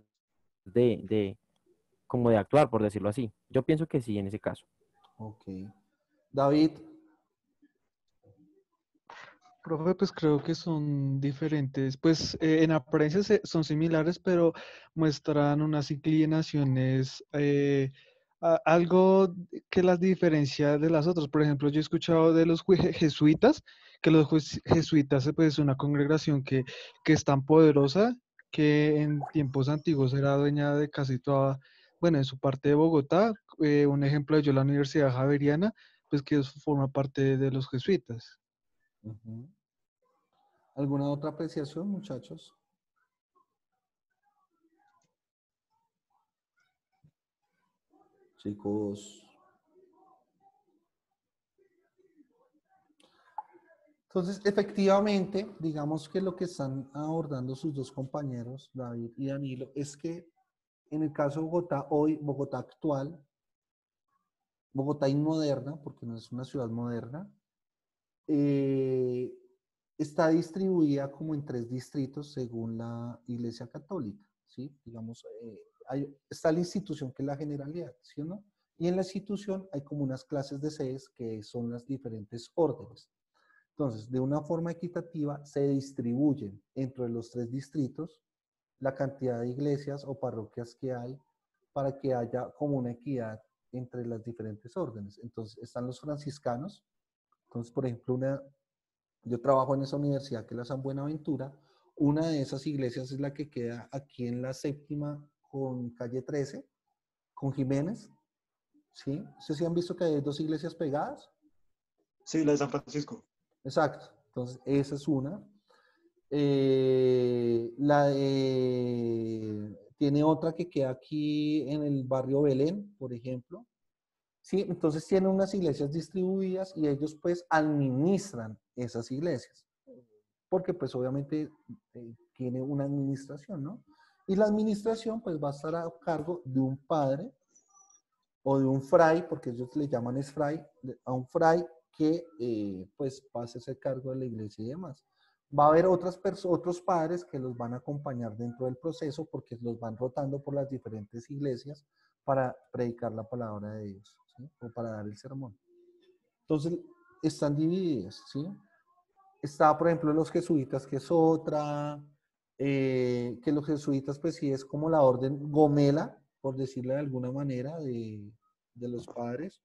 como de actuar, por decirlo así. Yo pienso que sí, en ese caso. Ok. David. Profe, pues creo que son diferentes, pues en apariencia son similares, pero muestran unas inclinaciones, algo que las diferencia de las otras. Por ejemplo, yo he escuchado de los jesuitas, que los jesuitas pues, es una congregación que es tan poderosa que en tiempos antiguos era dueña de casi toda, bueno, en su parte de Bogotá. Un ejemplo de ello, la Universidad Javeriana, pues que forma parte de los jesuitas. Uh-huh. ¿Alguna otra apreciación, muchachos? Chicos. Entonces, efectivamente, digamos que lo que están abordando sus dos compañeros, David y Danilo, es que en el caso de Bogotá, hoy, Bogotá actual, Bogotá inmoderna, porque no es una ciudad moderna, está distribuida como en 3 distritos según la Iglesia Católica, ¿sí? Digamos, está la institución que es la generalidad, ¿sí o no? Y en la institución hay como unas clases de sedes que son las diferentes órdenes. Entonces, de una forma equitativa se distribuyen entre los 3 distritos la cantidad de iglesias o parroquias que hay para que haya como una equidad entre las diferentes órdenes. Entonces, están los franciscanos. Entonces, por ejemplo, yo trabajo en esa universidad que es la San Buenaventura. Una de esas iglesias es la que queda aquí en la 7ª con calle 13, con Jiménez. ¿Sí? ¿Ustedes sí han visto que hay 2 iglesias pegadas? Sí, la de San Francisco. Exacto. Entonces, esa es una. Tiene otra que queda aquí en el barrio Belén, por ejemplo. Sí, entonces tienen unas iglesias distribuidas y ellos pues administran esas iglesias. Porque pues obviamente tiene una administración, ¿no? Y la administración pues va a estar a cargo de un padre o de un fray, porque ellos le llaman es fray, a un fray que pues va a hacerse cargo de la iglesia y demás. Va a haber otros padres que los van a acompañar dentro del proceso porque los van rotando por las diferentes iglesias para predicar la palabra de Dios, ¿sí? O para dar el sermón. Entonces, están divididas, ¿sí? Está, por ejemplo, los jesuitas, que es otra, que los jesuitas, pues sí, es como la orden gomela, por decirlo de alguna manera, de los padres.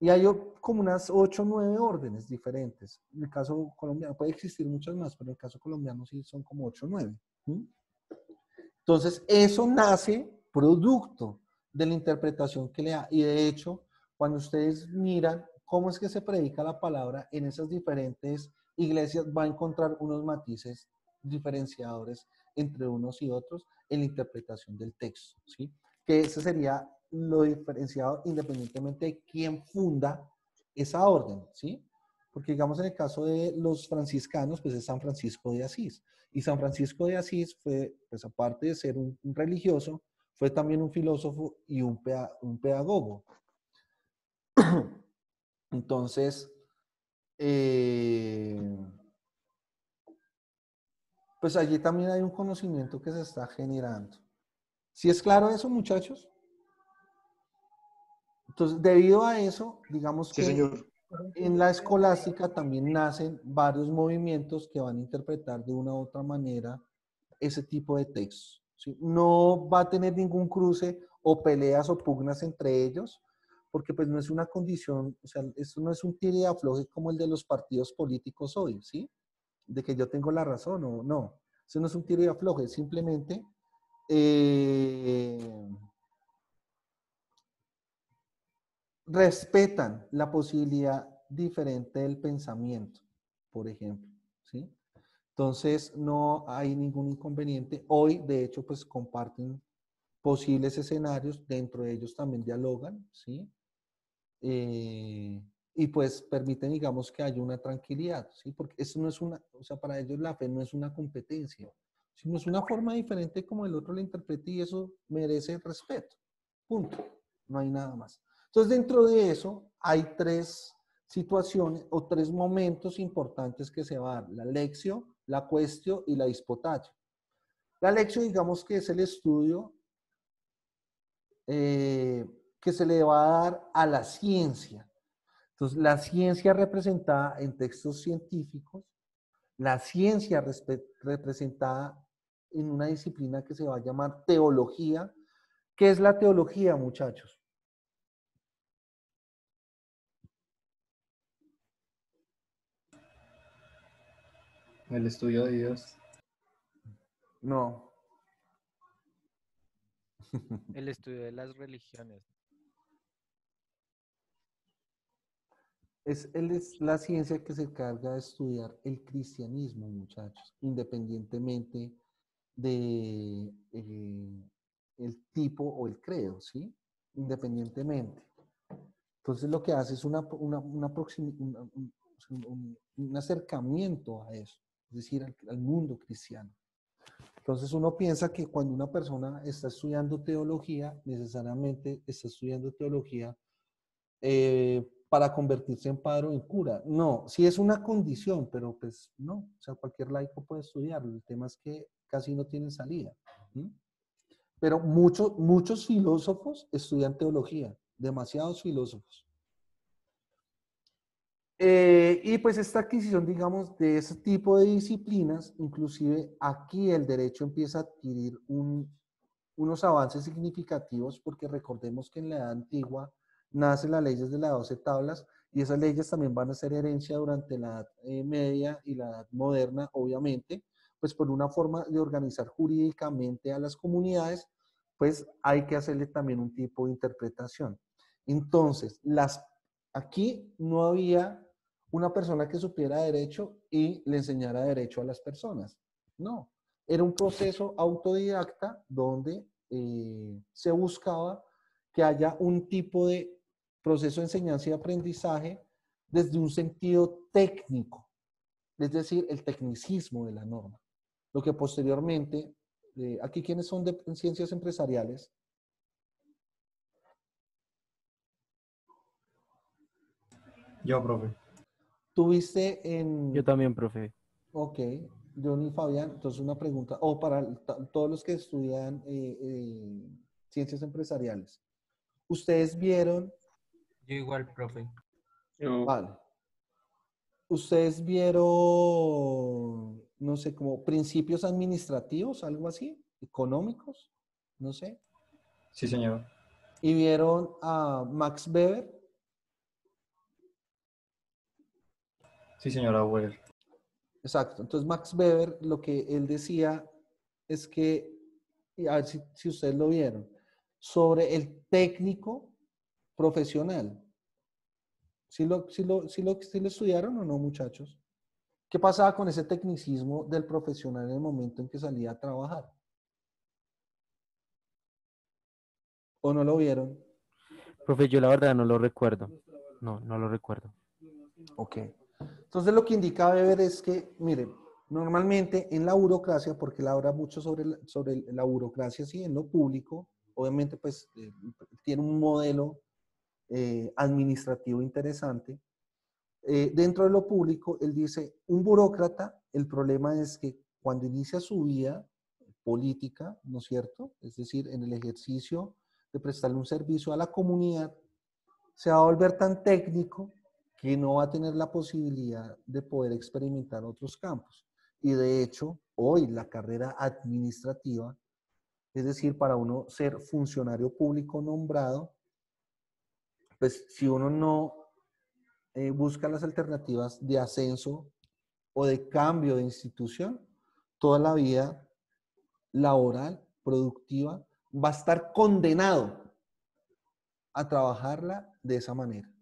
Y hay como unas 8 o 9 órdenes diferentes. En el caso colombiano, puede existir muchas más, pero en el caso colombiano sí son como 8 o 9. Entonces, eso nace producto de la interpretación que le da. Y de hecho, cuando ustedes miran cómo es que se predica la palabra en esas diferentes iglesias, va a encontrar unos matices diferenciadores entre unos y otros en la interpretación del texto, ¿sí? Que ese sería lo diferenciado independientemente de quién funda esa orden, ¿sí? Porque digamos en el caso de los franciscanos, pues es San Francisco de Asís. Y San Francisco de Asís fue, pues aparte de ser un religioso, fue también un filósofo y un pedagogo. Entonces, pues allí también hay un conocimiento que se está generando. ¿Sí es claro eso, muchachos? Entonces, debido a eso, digamos Sí, que señor. en la escolástica también nacen varios movimientos que van a interpretar de una u otra manera ese tipo de textos, ¿sí? No va a tener ningún cruce o peleas o pugnas entre ellos, porque pues no es una condición, o sea, esto no es un tire y afloje como el de los partidos políticos hoy, ¿sí? De que yo tengo la razón o no. Eso no es un tire y afloje, simplemente respetan la posibilidad diferente del pensamiento, por ejemplo, ¿sí? Entonces, no hay ningún inconveniente. Hoy, de hecho, pues comparten posibles escenarios, dentro de ellos también dialogan, ¿sí? Y pues permiten, digamos, que haya una tranquilidad, ¿sí? Porque eso no es una, o sea, para ellos la fe no es una competencia, sino es una forma diferente como el otro la interprete y eso merece respeto. Punto. No hay nada más. Entonces, dentro de eso hay tres situaciones o tres momentos importantes que se va a dar: la lectio, la quaestio y la disputatio. La lectio, digamos que es el estudio que se le va a dar a la ciencia. Entonces, la ciencia representada en textos científicos, la ciencia representada en una disciplina que se va a llamar teología. ¿Qué es la teología, muchachos? El estudio de Dios. No. El estudio de las religiones. Es la ciencia que se encarga de estudiar el cristianismo, muchachos, independientemente de el tipo o el credo, ¿sí? Independientemente. Entonces lo que hace es un acercamiento a eso, es decir, al mundo cristiano. Entonces uno piensa que cuando una persona está estudiando teología, necesariamente está estudiando teología para convertirse en padre o en cura. No, sí es una condición, pero pues no, o sea, cualquier laico puede estudiarlo. El tema es que casi no tienen salida. ¿Sí? Pero muchos filósofos estudian teología, demasiados filósofos. Y pues esta adquisición, digamos, de ese tipo de disciplinas, inclusive aquí el derecho empieza a adquirir unos avances significativos, porque recordemos que en la Edad Antigua nacen las leyes de las 12 tablas, y esas leyes también van a ser herencia durante la Edad Media y la Edad Moderna, obviamente, pues por una forma de organizar jurídicamente a las comunidades, pues hay que hacerle también un tipo de interpretación. Entonces, aquí no había una persona que supiera derecho y le enseñara derecho a las personas. No, era un proceso autodidacta donde se buscaba que haya un tipo de proceso de enseñanza y aprendizaje desde un sentido técnico, es decir, el tecnicismo de la norma. Lo que posteriormente, aquí quienes son de ciencias empresariales. Yo, profe. Tuviste en... Yo también, profe. Ok, Johnny y Fabián, entonces una pregunta, o para todos los que estudian ciencias empresariales. ¿Ustedes vieron? Yo igual, profe. Vale. ¿Ustedes vieron, no sé, como principios administrativos, algo así? ¿Económicos? No sé. Sí, señor. ¿Y vieron a Max Weber? Sí, señora Weber. Exacto. Entonces, Max Weber, lo que él decía es que, y a ver si ustedes lo vieron, sobre el técnico profesional. ¿Sí lo estudiaron o no, muchachos? ¿Qué pasaba con ese tecnicismo del profesional en el momento en que salía a trabajar? ¿O no lo vieron? Profe, yo la verdad no lo recuerdo. No, no lo recuerdo. Ok. Entonces lo que indica Weber es que, miren, normalmente en la burocracia, porque él habla mucho sobre la burocracia, sí, en lo público, obviamente pues tiene un modelo administrativo interesante. Dentro de lo público, él dice, un burócrata, el problema es que cuando inicia su vida política, ¿no es cierto? Es decir, en el ejercicio de prestarle un servicio a la comunidad, se va a volver tan técnico que no va a tener la posibilidad de poder experimentar otros campos. Y de hecho, hoy la carrera administrativa, es decir, para uno ser funcionario público nombrado, pues si uno no busca las alternativas de ascenso o de cambio de institución, toda la vida laboral, productiva, va a estar condenado a trabajarla de esa manera,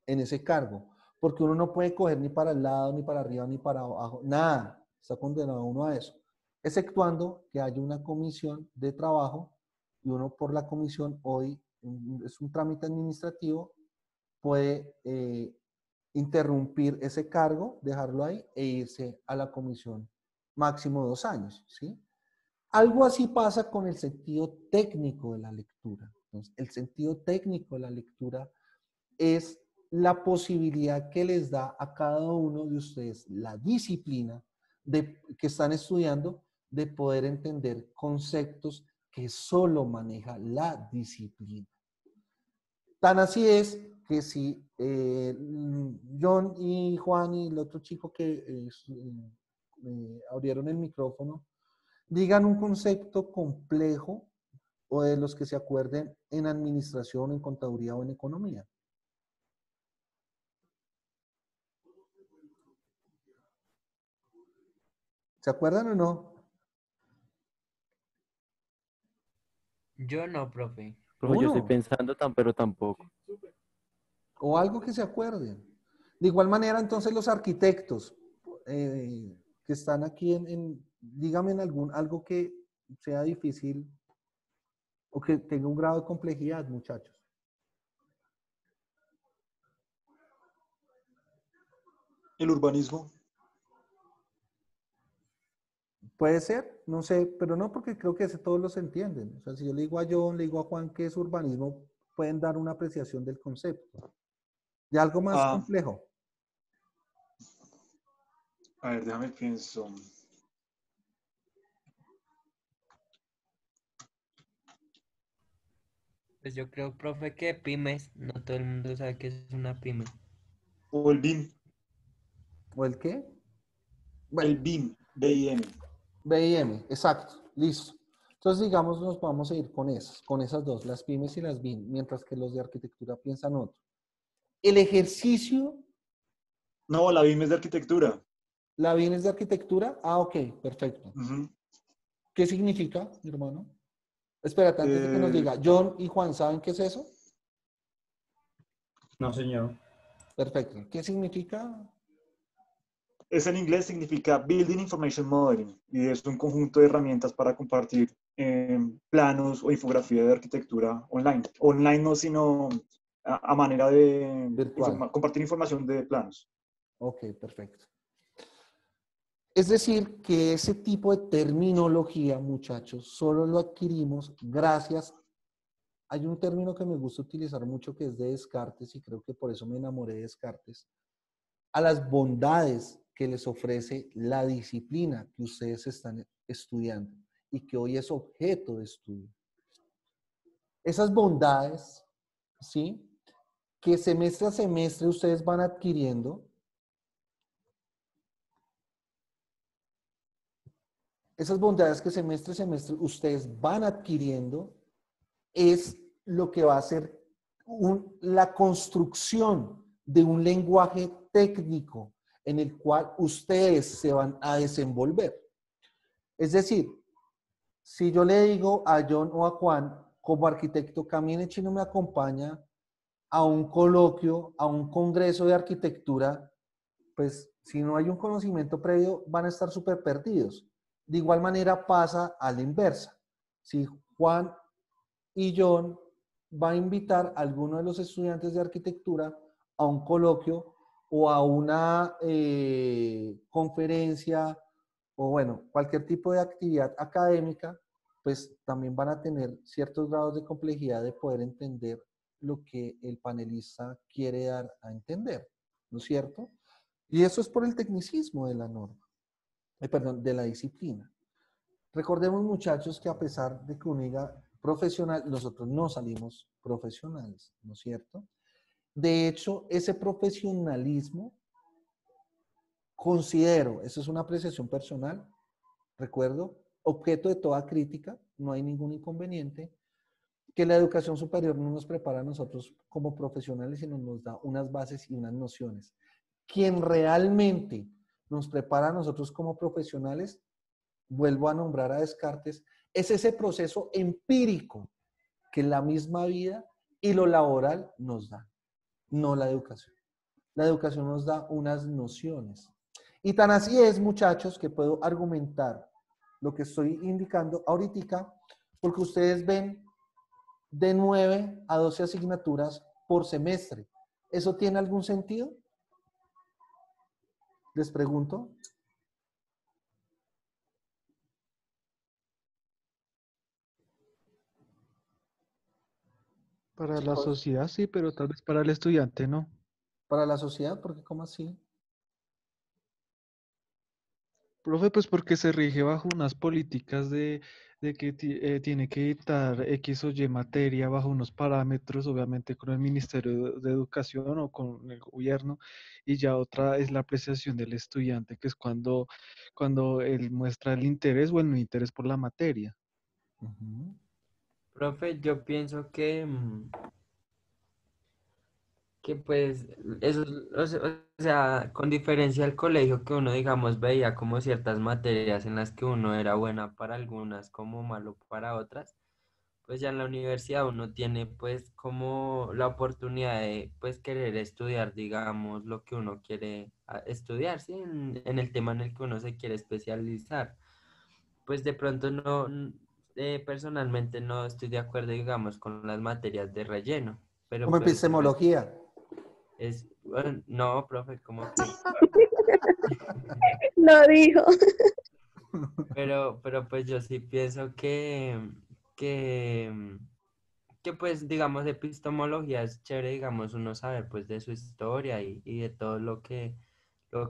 en ese cargo, porque uno no puede coger ni para el lado, ni para arriba, ni para abajo, nada, está condenado uno a eso, exceptuando que haya una comisión de trabajo y uno por la comisión hoy, es un trámite administrativo, puede interrumpir ese cargo, dejarlo ahí e irse a la comisión máximo 2 años, ¿sí? Algo así pasa con el sentido técnico de la lectura. Entonces, el sentido técnico de la lectura es la posibilidad que les da a cada uno de ustedes la disciplina que están estudiando de poder entender conceptos que solo maneja la disciplina. Tan así es que si John y Juan y el otro chico que abrieron el micrófono, digan un concepto complejo o de los que se acuerden en administración, en contaduría o en economía. ¿Se acuerdan o no? Yo no, profe. Profe, yo estoy Uno. pensando pero tampoco. O algo que se acuerden. De igual manera, entonces, los arquitectos que están aquí dígame en algo que sea difícil o que tenga un grado de complejidad, muchachos. El urbanismo. Puede ser, no sé, pero no porque creo que ese todos los entienden. O sea, si yo le digo a John, le digo a Juan que es urbanismo, pueden dar una apreciación del concepto. De algo más complejo. A ver, déjame pienso. Pues yo creo, profe, que pymes, no todo el mundo sabe que es una pyme. O el BIM. ¿O el qué? Bueno, el BIM, BIM. BIM, exacto, listo. Entonces, digamos, nos vamos a ir con esas dos, las pymes y las BIM, mientras que los de arquitectura piensan otro. El ejercicio... No, la BIM es de arquitectura. ¿La BIM es de arquitectura? Ah, ok, perfecto. ¿Qué significa, mi hermano? Espérate, antes de que nos diga, John y Juan, ¿saben qué es eso? No, señor. Perfecto. ¿Qué significa? Es en inglés, significa Building Information Modeling y es un conjunto de herramientas para compartir planos o infografía de arquitectura online. Online no, sino a manera de compartir información de planos. Ok, perfecto. Es decir, que ese tipo de terminología, muchachos, solo lo adquirimos gracias. Hay un término que me gusta utilizar mucho que es de Descartes y creo que por eso me enamoré de Descartes. A las bondades que les ofrece la disciplina que ustedes están estudiando y que hoy es objeto de estudio. Esas bondades, ¿sí? Que semestre a semestre ustedes van adquiriendo. Esas bondades que semestre a semestre ustedes van adquiriendo es lo que va a ser la construcción de un lenguaje técnico en el cual ustedes se van a desenvolver. Es decir, si yo le digo a John o a Juan, como arquitecto, camine chino me acompaña a un coloquio, a un congreso de arquitectura, pues Si no hay un conocimiento previo, van a estar súper perdidos. De igual manera pasa a la inversa. Si Juan y John va a invitar a alguno de los estudiantes de arquitectura a un coloquio o a una conferencia o bueno, cualquier tipo de actividad académica, pues también van a tener ciertos grados de complejidad de poder entender lo que el panelista quiere dar a entender, ¿no es cierto? Y eso es por el tecnicismo de la norma, perdón, de la disciplina. Recordemos, muchachos, que a pesar de que uno diga profesional, nosotros no salimos profesionales, ¿no es cierto? De hecho, ese profesionalismo, considero, eso es una apreciación personal, recuerdo, objeto de toda crítica, no hay ningún inconveniente, que la educación superior no nos prepara a nosotros como profesionales, sino nos da unas bases y unas nociones. Quien realmente nos prepara a nosotros como profesionales, vuelvo a nombrar a Descartes, es ese proceso empírico que la misma vida y lo laboral nos da, no la educación. La educación nos da unas nociones. Y tan así es, muchachos, que puedo argumentar lo que estoy indicando ahorita, porque ustedes ven de 9 a 12 asignaturas por semestre. ¿Eso tiene algún sentido? Les pregunto. Para la Chicos, sociedad sí, pero tal vez para el estudiante no. para la sociedad, porque ¿cómo así? Profe, pues porque se rige bajo unas políticas de que tiene que dictar X o Y materia bajo unos parámetros, obviamente con el Ministerio de Educación o con el gobierno, y ya otra es la apreciación del estudiante, que es cuando él muestra el interés o el no interés por la materia. Profe, yo pienso que pues eso, o sea, con diferencia al colegio que uno, digamos, veía como ciertas materias en las que uno era buena para algunas, como malo para otras, pues ya en la universidad uno tiene pues como la oportunidad de pues querer estudiar, digamos, lo que uno quiere estudiar, ¿sí? En el tema en el que uno se quiere especializar. Pues de pronto no, personalmente no estoy de acuerdo, digamos, con las materias de relleno, pero Como pues epistemología. bueno, no, profe, como que, Lo dijo. pero pues yo sí pienso que, que pues digamos epistemología es chévere, digamos, uno saber pues de su historia y de todo lo que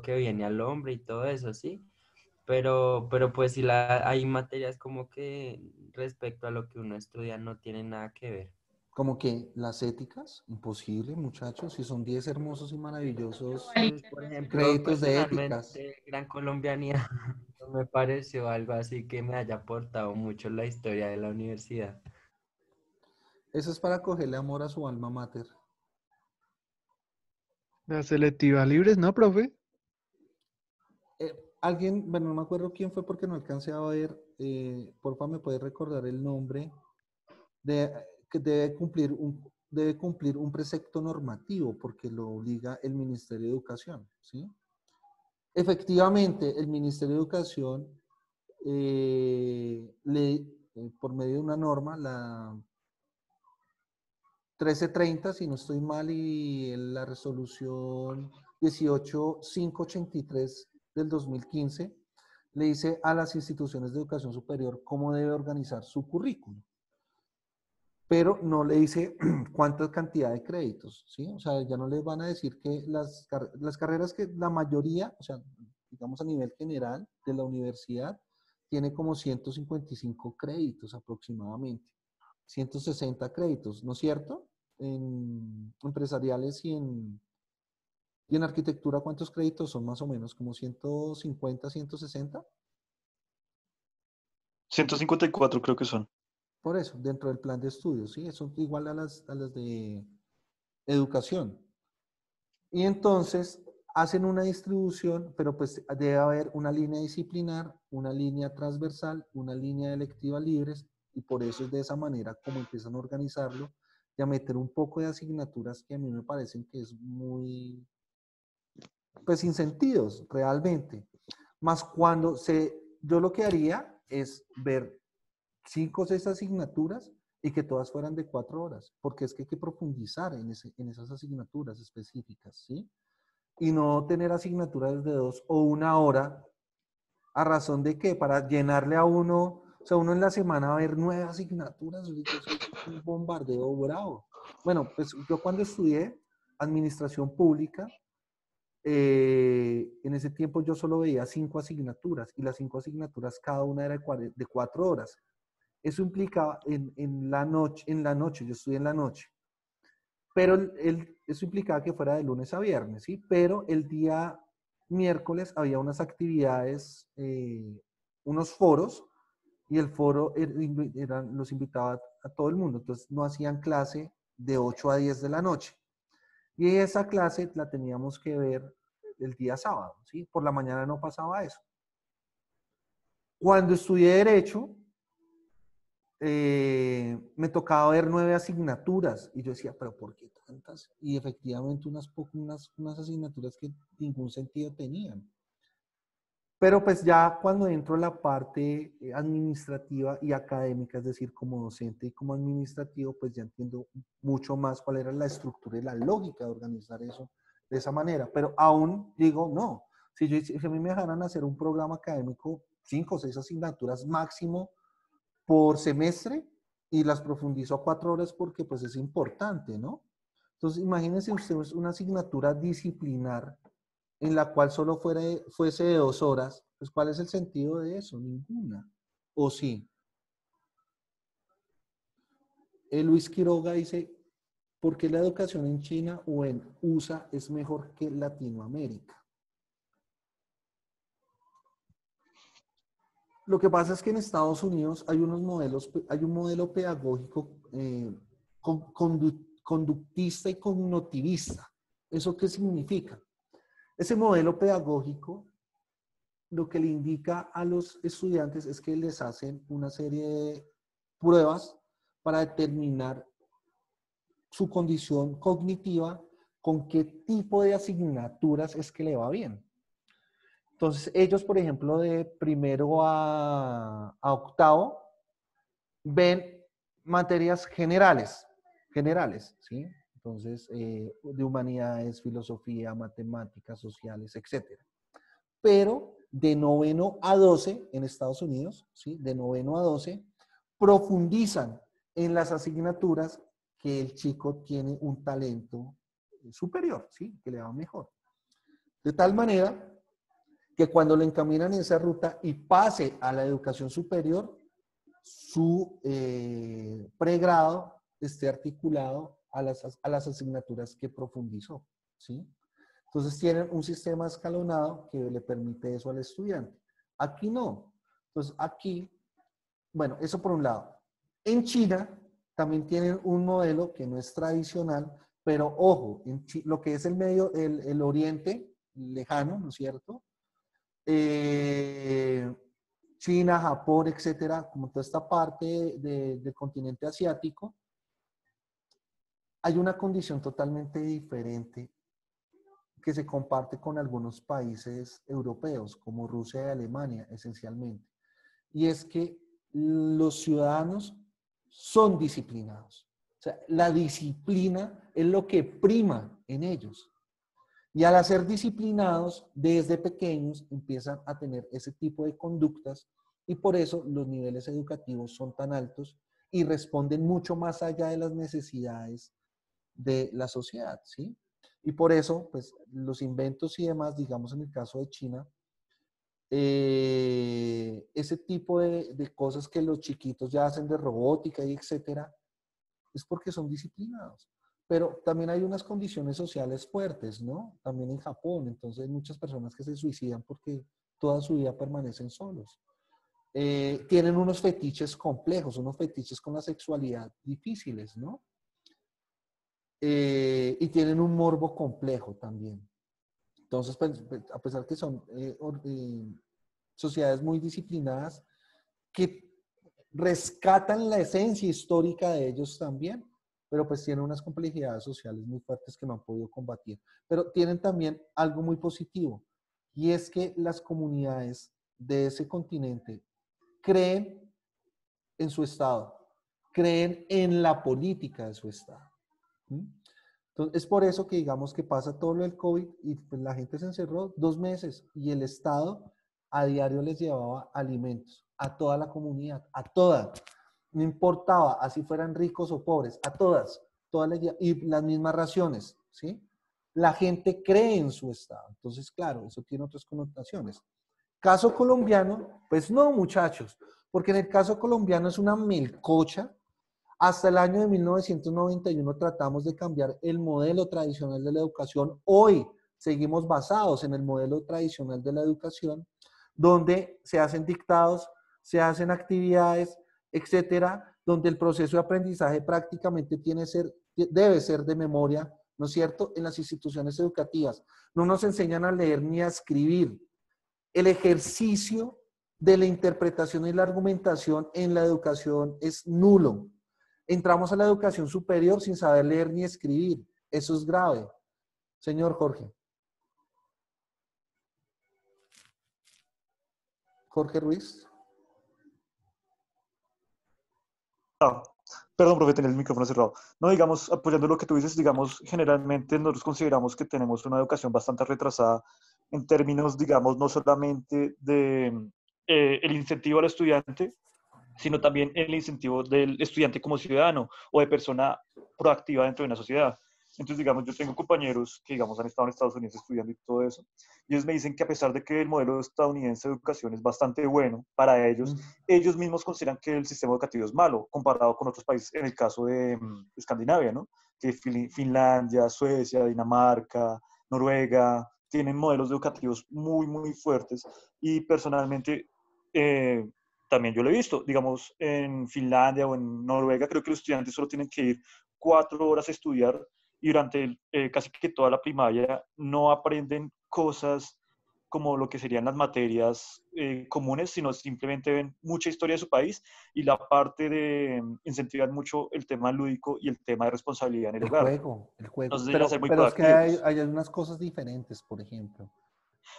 viene al hombre y todo eso, ¿sí? Pero pues si hay materias como que respecto a lo que uno estudia no tienen nada que ver. Como que las éticas, imposible, muchachos, si son 10 hermosos y maravillosos Pues, por ejemplo, créditos de éticas. personalmente, Gran Colombianía no me pareció algo así que me haya aportado mucho la historia de la universidad. Eso es para cogerle amor a su alma mater. La selectiva libres, ¿no, profe? Alguien, bueno, no me acuerdo quién fue porque no alcancé a ver, porfa, me puede recordar el nombre, que debe cumplir un precepto normativo porque lo obliga el Ministerio de Educación, ¿sí? Efectivamente, el Ministerio de Educación, por medio de una norma, la 1330, si no estoy mal, y la resolución 18583 del 2015, le dice a las instituciones de educación superior cómo debe organizar su currículum, pero no le dice cuánta cantidad de créditos, ¿sí? O sea, ya no les van a decir que las carreras que la mayoría, o sea, digamos a nivel general de la universidad, tiene como 155 créditos aproximadamente, 160 créditos, ¿no es cierto? En empresariales y en arquitectura, ¿cuántos créditos son más o menos? ¿Como 150, 160? 154 creo que son. Por eso, dentro del plan de estudios, ¿sí? Eso es igual a las de educación. Y entonces hacen una distribución, pero pues debe haber una línea disciplinar, una línea transversal, una línea electiva libres, y por eso es de esa manera como empiezan a organizarlo y a meter un poco de asignaturas que a mí me parecen que es muy pues sin sentidos, realmente. Más yo lo que haría es ver 5 o 6 asignaturas y que todas fueran de 4 horas, porque es que hay que profundizar en esas asignaturas específicas, ¿sí? Y no tener asignaturas de 2 o 1 hora, ¿a razón de qué? Para llenarle a uno, o sea, uno en la semana va a ver 9 asignaturas, eso es un bombardeo bravo. Bueno, pues yo cuando estudié administración pública, en ese tiempo yo solo veía 5 asignaturas y las 5 asignaturas cada una era de 4 horas. Eso implicaba en la noche, yo estudié en la noche, pero eso implicaba que fuera de lunes a viernes, ¿sí? Pero el día miércoles había unas actividades, unos foros, y el foro los invitaba a todo el mundo, entonces no hacían clase de 8 a 10 de la noche. Y esa clase la teníamos que ver el día sábado, ¿sí? Por la mañana no pasaba eso. Cuando estudié Derecho, me tocaba ver 9 asignaturas y yo decía, pero ¿por qué tantas? Y efectivamente unas asignaturas que ningún sentido tenían. Pero pues ya cuando entro en la parte administrativa y académica, es decir, como docente y como administrativo, pues ya entiendo mucho más cuál era la estructura y la lógica de organizar eso de esa manera. Pero aún digo, no, si a mí me dejaran hacer un programa académico, 5 o 6 asignaturas máximo por semestre y las profundizo a 4 horas porque pues es importante, ¿no? Entonces imagínense ustedes una asignatura disciplinar en la cual solo fuese de 2 horas, pues ¿cuál es el sentido de eso? Ninguna. ¿O sí? Luis Quiroga dice, ¿por qué la educación en China o en USA es mejor que Latinoamérica? Lo que pasa es que en Estados Unidos hay un modelo pedagógico conductista y cognitivista. ¿Eso qué significa? Ese modelo pedagógico lo que le indica a los estudiantes es que les hacen una serie de pruebas para determinar su condición cognitiva, con qué tipo de asignaturas es que le va bien. Entonces, ellos, por ejemplo, de primero a octavo, ven materias generales, ¿sí? Entonces, de humanidades, filosofía, matemáticas, sociales, etc. Pero de noveno a 12 en Estados Unidos, ¿sí? De noveno a 12, profundizan en las asignaturas que el chico tiene un talento superior, ¿sí? Que le va mejor. De tal manera que cuando lo encaminan en esa ruta y pase a la educación superior, su pregrado esté articulado a las asignaturas que profundizó, ¿sí? Entonces tienen un sistema escalonado que le permite eso al estudiante. Aquí no. Entonces aquí, bueno, eso por un lado. En China también tienen un modelo que no es tradicional, pero ojo, lo que es el oriente lejano, ¿no es cierto? China, Japón, etcétera, como toda esta parte del continente asiático, hay una condición totalmente diferente que se comparte con algunos países europeos, como Rusia y Alemania, esencialmente. Y es que los ciudadanos son disciplinados. O sea, la disciplina es lo que prima en ellos. Y al ser disciplinados, desde pequeños empiezan a tener ese tipo de conductas y por eso los niveles educativos son tan altos y responden mucho más allá de las necesidades de la sociedad, ¿sí? Y por eso, pues, los inventos y demás, digamos en el caso de China, ese tipo de cosas que los chiquitos ya hacen de robótica y etcétera, es porque son disciplinados. Pero también hay unas condiciones sociales fuertes, ¿no? También en Japón, entonces hay muchas personas que se suicidan porque toda su vida permanecen solos. Tienen unos fetiches complejos, unos fetiches con la sexualidad difíciles, ¿no? Y tienen un morbo complejo también. Entonces, pues, a pesar que son sociedades muy disciplinadas, que rescatan la esencia histórica de ellos también, pero pues tienen unas complejidades sociales muy fuertes que no han podido combatir. Pero tienen también algo muy positivo, y es que las comunidades de ese continente creen en su Estado, creen en la política de su Estado. ¿Mm? Entonces, es por eso que digamos que pasa todo lo del COVID y pues, la gente se encerró 2 meses y el Estado a diario les llevaba alimentos a toda la comunidad, a toda. No importaba, así fueran ricos o pobres, a todas y las mismas raciones, ¿sí? La gente cree en su Estado. Entonces, claro, eso tiene otras connotaciones. Caso colombiano, pues no, muchachos, porque en el caso colombiano es una melcocha. Hasta el año de 1991 tratamos de cambiar el modelo tradicional de la educación. Hoy seguimos basados en el modelo tradicional de la educación, donde se hacen dictados, se hacen actividades, etcétera, donde el proceso de aprendizaje prácticamente debe ser de memoria, ¿no es cierto?, en las instituciones educativas. No nos enseñan a leer ni a escribir. El ejercicio de la interpretación y la argumentación en la educación es nulo. Entramos a la educación superior sin saber leer ni escribir. Eso es grave. Señor Jorge. Jorge Ruiz. Perdón, profe, tenía el micrófono cerrado. No, digamos, apoyando lo que tú dices, digamos, generalmente nosotros consideramos que tenemos una educación bastante retrasada en términos, digamos, no solamente de el incentivo al estudiante, sino también el incentivo del estudiante como ciudadano o de persona proactiva dentro de una sociedad. Entonces, digamos, yo tengo compañeros que, digamos, han estado en Estados Unidos estudiando y todo eso, y ellos me dicen que a pesar de que el modelo estadounidense de educación es bastante bueno para ellos, ellos mismos consideran que el sistema educativo es malo comparado con otros países, en el caso de Escandinavia, ¿no? Que Finlandia, Suecia, Dinamarca, Noruega, tienen modelos educativos muy, muy fuertes, y personalmente también yo lo he visto, digamos, en Finlandia o en Noruega, creo que los estudiantes solo tienen que ir 4 horas a estudiar y durante casi que toda la primaria no aprenden cosas como lo que serían las materias comunes, sino simplemente ven mucha historia de su país y la parte de incentivar mucho el tema lúdico y el tema de responsabilidad en el hogar. El juego. Nos enseñan a ser muy Pero es que proactivos. hay unas cosas diferentes, por ejemplo.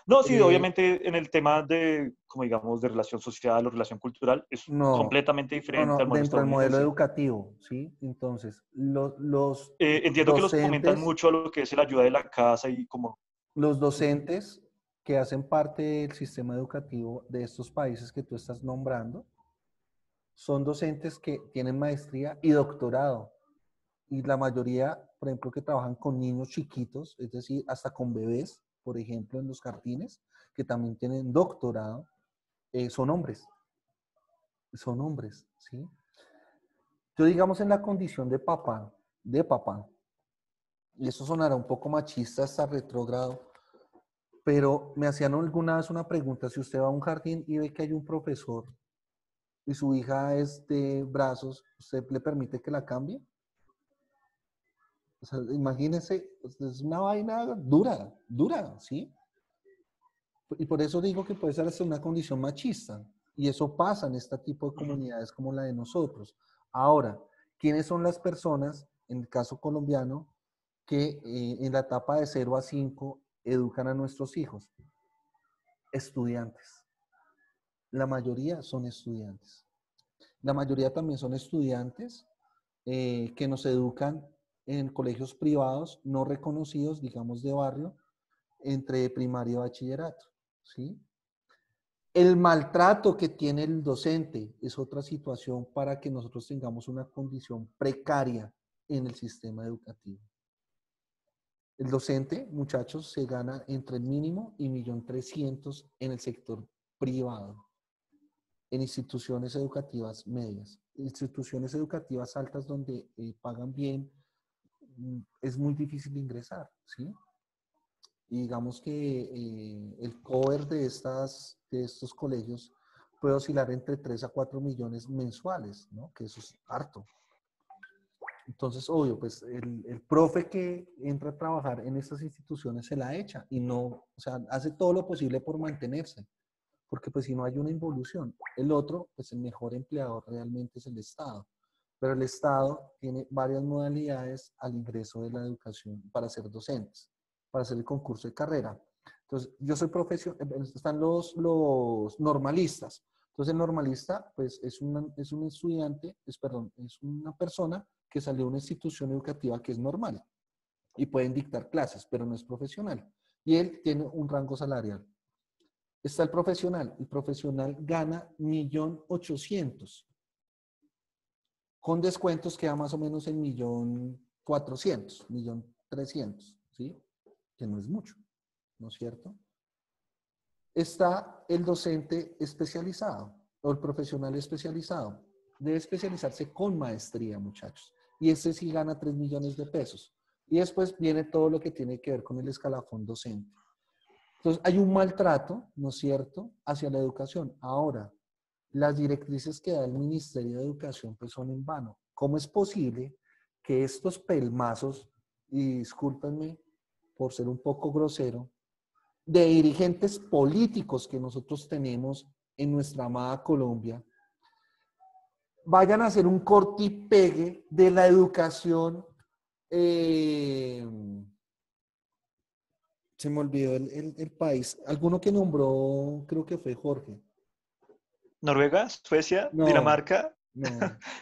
No, sí, obviamente en el tema de, como digamos, de relación social o relación cultural, es completamente diferente al modelo Dentro del modelo estadounidense. educativo, ¿sí? Entonces, los Entiendo que los fomentan docentes, mucho a lo que es la ayuda de la casa y como... los docentes que hacen parte del sistema educativo de estos países que tú estás nombrando, son docentes que tienen maestría y doctorado. Y la mayoría, por ejemplo, que trabajan con niños chiquitos, es decir, hasta con bebés, por ejemplo, en los jardines, que también tienen doctorado, son hombres. Son hombres, ¿sí? Yo, digamos, en la condición de papá, y eso sonará un poco machista hasta retrógrado, pero me hacían alguna vez una pregunta: si usted va a un jardín y ve que hay un profesor y su hija es de brazos, ¿usted le permite que la cambie? O sea, imagínense, es una vaina dura, dura, ¿sí? Y por eso digo que puede ser hasta una condición machista. Y eso pasa en este tipo de comunidades como la de nosotros. Ahora, ¿quiénes son las personas, en el caso colombiano, que en la etapa de 0 a 5 educan a nuestros hijos? Estudiantes. La mayoría son estudiantes. La mayoría también son estudiantes que nos educan en colegios privados no reconocidos, digamos de barrio, entre primaria y bachillerato, ¿sí? El maltrato que tiene el docente es otra situación para que nosotros tengamos una condición precaria en el sistema educativo. El docente, muchachos, se gana entre el mínimo y 1.300.000 en el sector privado, en instituciones educativas medias. Instituciones educativas altas donde pagan bien, es muy difícil ingresar, ¿sí? Y digamos que el cover de estos colegios puede oscilar entre 3 a 4 millones mensuales, ¿no? Que eso es harto. Entonces, obvio, pues el profe que entra a trabajar en estas instituciones se la echa y no, o sea, hace todo lo posible por mantenerse, porque pues si no hay una involución. El otro, pues el mejor empleador realmente es el Estado, pero el Estado tiene varias modalidades al ingreso de la educación para ser docentes, para hacer el concurso de carrera. Entonces, yo soy profesional, están los normalistas. Entonces, el normalista, pues, es un estudiante, perdón, es una persona que salió de una institución educativa que es normal y pueden dictar clases, pero no es profesional. Y él tiene un rango salarial. Está el profesional gana 1.800.000. Con descuentos queda más o menos en 1.400.000, 1.300.000, ¿sí? Que no es mucho, ¿no es cierto? Está el docente especializado o el profesional especializado. Debe especializarse con maestría, muchachos. Y este sí gana 3 millones de pesos. Y después viene todo lo que tiene que ver con el escalafón docente. Entonces, hay un maltrato, ¿no es cierto?, hacia la educación. Ahora, las directrices que da el Ministerio de Educación pues son en vano. ¿Cómo es posible que estos pelmazos, y discúlpenme por ser un poco grosero, de dirigentes políticos que nosotros tenemos en nuestra amada Colombia, vayan a hacer un corte y pegue de la educación? Se me olvidó el país. Alguno que nombró, creo que fue Jorge. Noruega, Suecia, No, Dinamarca, no.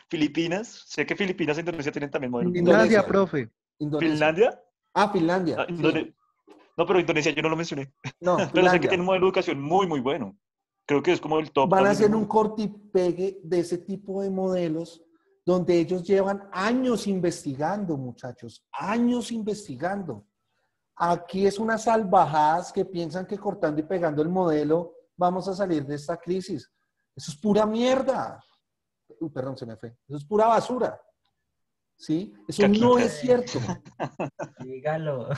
Filipinas. Sé que Filipinas e Indonesia tienen también modelos muy Finlandia, buenos. profe. Indonesia. ¿Finlandia? Ah, Finlandia. Sí. No, pero Indonesia yo no lo mencioné. No, Pero sé que Finlandia. tiene un modelo de educación muy, muy bueno. Creo que es como el top Van a también del hacer un mundo. corte y pegue de ese tipo de modelos donde ellos llevan años investigando, muchachos, años investigando. Aquí es unas salvajadas que piensan que cortando y pegando el modelo vamos a salir de esta crisis. Eso es pura mierda. Perdón, se me fue. Eso es pura basura. ¿Sí? Eso no Caquita. es cierto. Dígalo.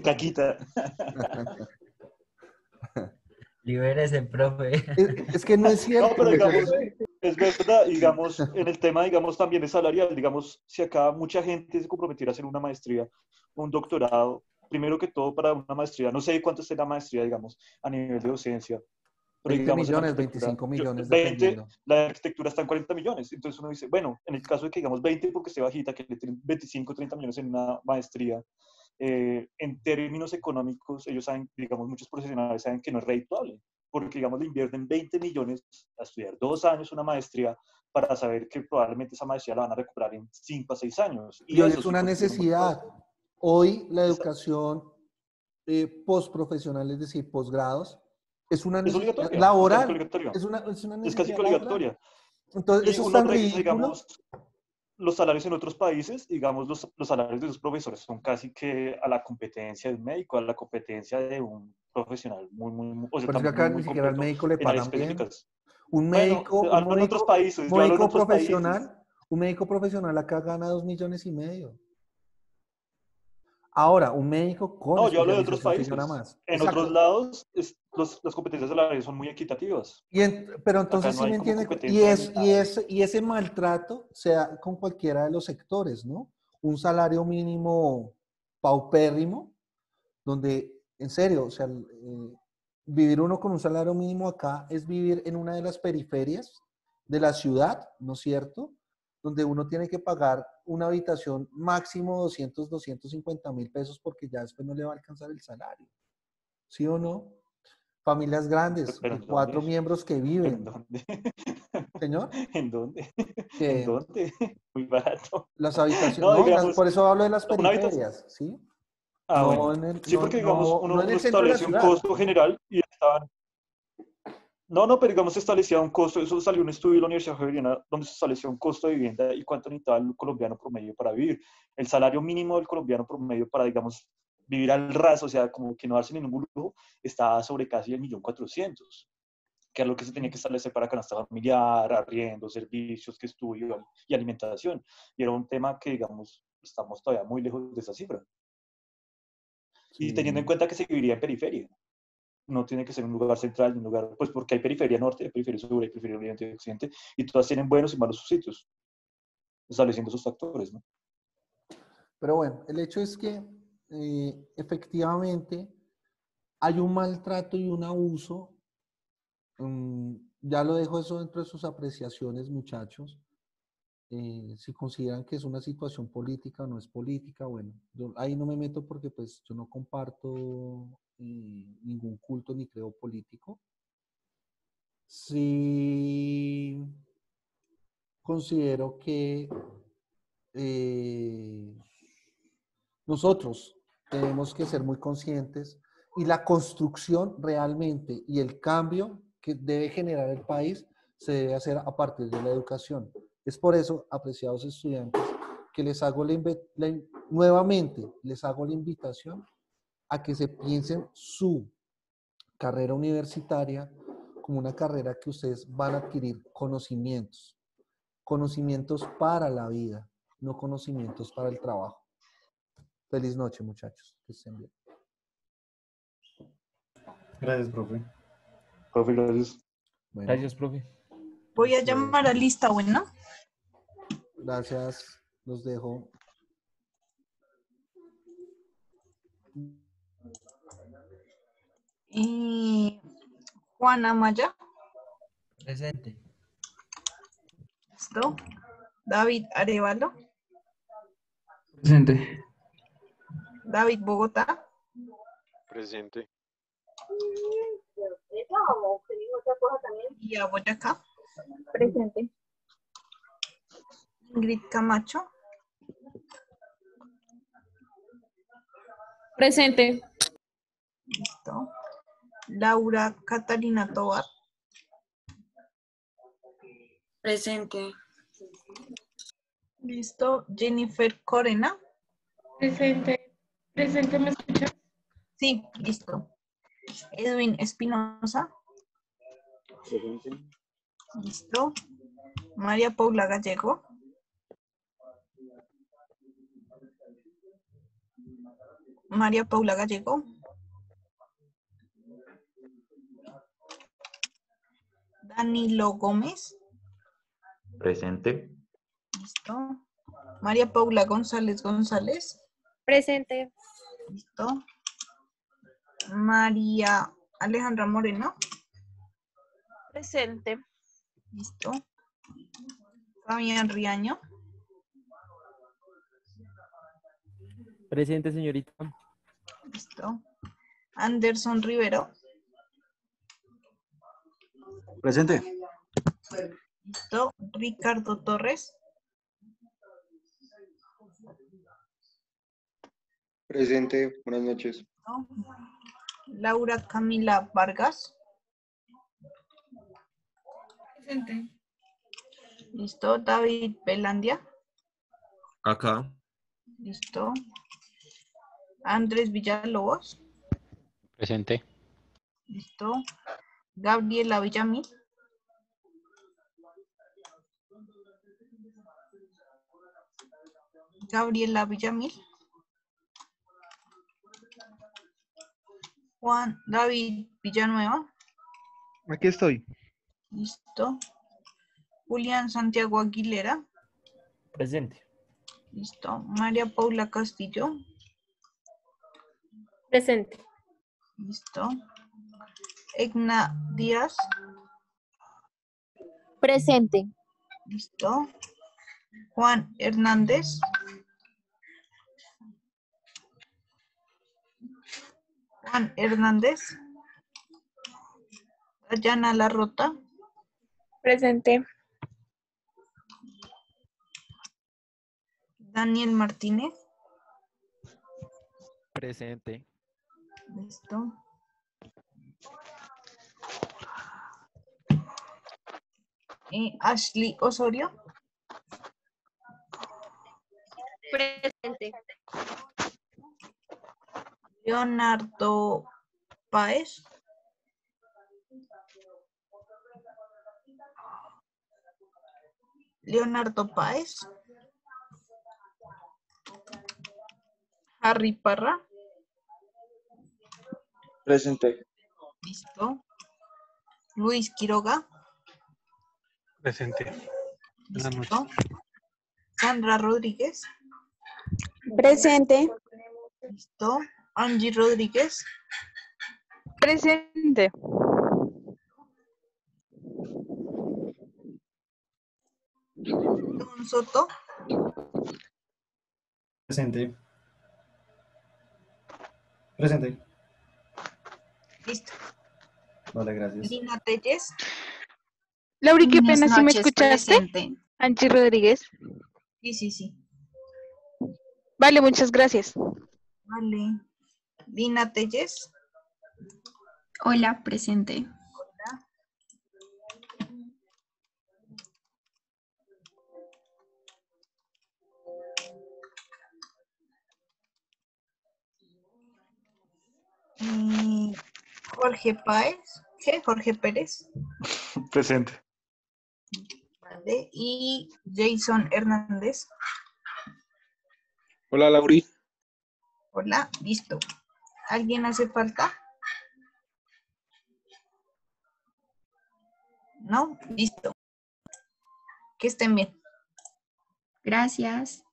Caquita. Libérese, profe. Es que no es cierto. No, pero digamos, muchachos. es verdad, digamos, en el tema, digamos, también es salarial, digamos, si acá mucha gente se comprometiera a hacer una maestría, un doctorado, primero que todo para una maestría, no sé cuánto esté la maestría, digamos, a nivel de docencia, pero 20 digamos en millones, arquitectura, 25 millones, 20, dependiendo. la arquitectura está en 40 millones, entonces uno dice, bueno, en el caso de que digamos 20 porque esté bajita, que le tienen 25, 30 millones en una maestría, en términos económicos, ellos saben, digamos, muchos profesionales saben que no es redituable, porque, digamos, le invierten 20 millones a estudiar 2 años una maestría para saber que probablemente esa maestría la van a recuperar en 5 a 6 años. Y Y hoy eso es sí una contiene un necesidad. costo. Hoy la Esa- educación postprofesional, es decir, posgrados, es una Es necesidad obligatoria, es casi que laboral. obligatoria. Es una Es casi necesidad que laboral. obligatoria. Entonces, Y eso es uno tan revisa, ridículo. digamos, los salarios en otros países, digamos, los salarios de los profesores son casi que a la competencia de un médico, a la competencia de un profesional o sea, Pero es que también muy, acá ni muy siquiera al completo médico le en áreas pagan bien. específicas. Bueno, hablo en otros países, yo hablo en otros países. Un médico profesional acá gana 2,5 millones. Ahora, un médico con No, yo hablo de otros especialización sí gana países. más. En otros Exacto. lados, las competencias salariales son muy equitativas. Pero Acá entonces no sí hay me como entiende. competencia de nada. Y ese maltrato se da con cualquiera de los sectores, ¿no? Un salario mínimo paupérrimo, donde, en serio, o sea, vivir uno con un salario mínimo acá es vivir en una de las periferias de la ciudad, ¿no es cierto? Donde uno tiene que pagar una habitación máximo 250 mil pesos porque ya después no le va a alcanzar el salario. ¿Sí o no? Familias grandes, ¿Pero de en 4 dónde? miembros que ¿En viven. dónde? Señor, ¿En dónde? ¿En que dónde? Muy barato. las habitaciones, No, no, digamos, por eso hablo de las una habitación. periferias, ¿sí? Ah, No bueno. en el, Sí, no, porque digamos, no, no en uno el centro de la establece un ciudad. costo general y estaban. No, pero digamos se establecía un costo, eso salió un estudio de la Universidad Javeriana donde se estableció un costo de vivienda y cuánto necesitaba el colombiano promedio para vivir. El salario mínimo del colombiano promedio para, digamos, vivir al ras, o sea, como que no darse ningún lujo, estaba sobre casi el 1.400.000, que es lo que se tenía que establecer para canasta familiar, arriendo, servicios, que estudio y alimentación. Y era un tema que, digamos, estamos todavía muy lejos de esa cifra. Y teniendo en Sí. cuenta que se viviría en periferia. No tiene que ser un lugar central, un lugar, pues porque hay periferia norte, hay periferia sur, hay periferia oriente y occidente, y todas tienen buenos y malos sitios, estableciendo sus factores, ¿no? Pero bueno, el hecho es que efectivamente hay un maltrato y un abuso. Ya lo dejo eso dentro de sus apreciaciones, muchachos. Si consideran que es una situación política o no es política, bueno, yo ahí no me meto porque pues yo no comparto ningún culto ni creo político. Sí considero que nosotros tenemos que ser muy conscientes y la construcción realmente y el cambio que debe generar el país se debe hacer a partir de la educación. Es por eso, apreciados estudiantes, que nuevamente les hago la invitación a que se piensen su carrera universitaria como una carrera que ustedes van a adquirir conocimientos, conocimientos para la vida, no conocimientos para el trabajo. Feliz noche, muchachos. Que estén bien. Gracias, profe. Profe, gracias. Bueno, Gracias, profe. Voy a llamar a lista, bueno. gracias. Los dejo. Y Juana Maya. Presente. ¿Listo? David Arevalo. Presente. David Bogotá. Presente. Y a Boyacá. Presente. Ingrid Camacho. Presente. Listo. Laura Catalina Tobar. Presente. Listo. Jennifer Corena. Presente. Presente, ¿me escuchas? Sí, listo. Edwin Espinosa. Presente. Listo. María Paula Gallego. María Paula Gallego. Danilo Gómez. Presente. Listo. María Paula González González. Presente. Listo. María Alejandra Moreno. Presente. Listo. Fabián Riaño. Presente, señorita. Listo. Anderson Rivero. Presente. Listo. Ricardo Torres. Presente. Buenas noches. ¿No? Laura Camila Vargas. Presente. Listo. David Belandia. Acá. Listo. Andrés Villalobos. Presente. Listo. Gabriela Villamil. Gabriela Villamil. Juan David Villanueva. Aquí estoy. Listo. Julián Santiago Aguilera. Presente. Listo. María Paula Castillo. Presente. Listo. Egna Díaz. Presente. Listo. Juan Hernández. Juan Hernández. Dayana Larrota. Presente. Daniel Martínez. Presente. Listo. Ashley Osorio. Presente. Leonardo Páez. Leonardo Páez. Harry Parra. Presente. Listo. Luis Quiroga. Presente. Buenas Listo. noches. Sandra Rodríguez. Presente. Listo. Angie Rodríguez. Don Soto, Presente. Presente. listo. Vale, gracias. Lina Telles, Lauri, qué Buenas pena, ¿sí me noches, escuchaste? presente. Angie Rodríguez. Sí. Vale, muchas gracias. Vale. Lina Telles, Hola, presente. Jorge Páez, ¿qué? Jorge Pérez, Presente. vale. Y Jason Hernández, Hola, Lauri. hola, listo. ¿Alguien hace falta? ¿No? Listo. Que estén bien. Gracias.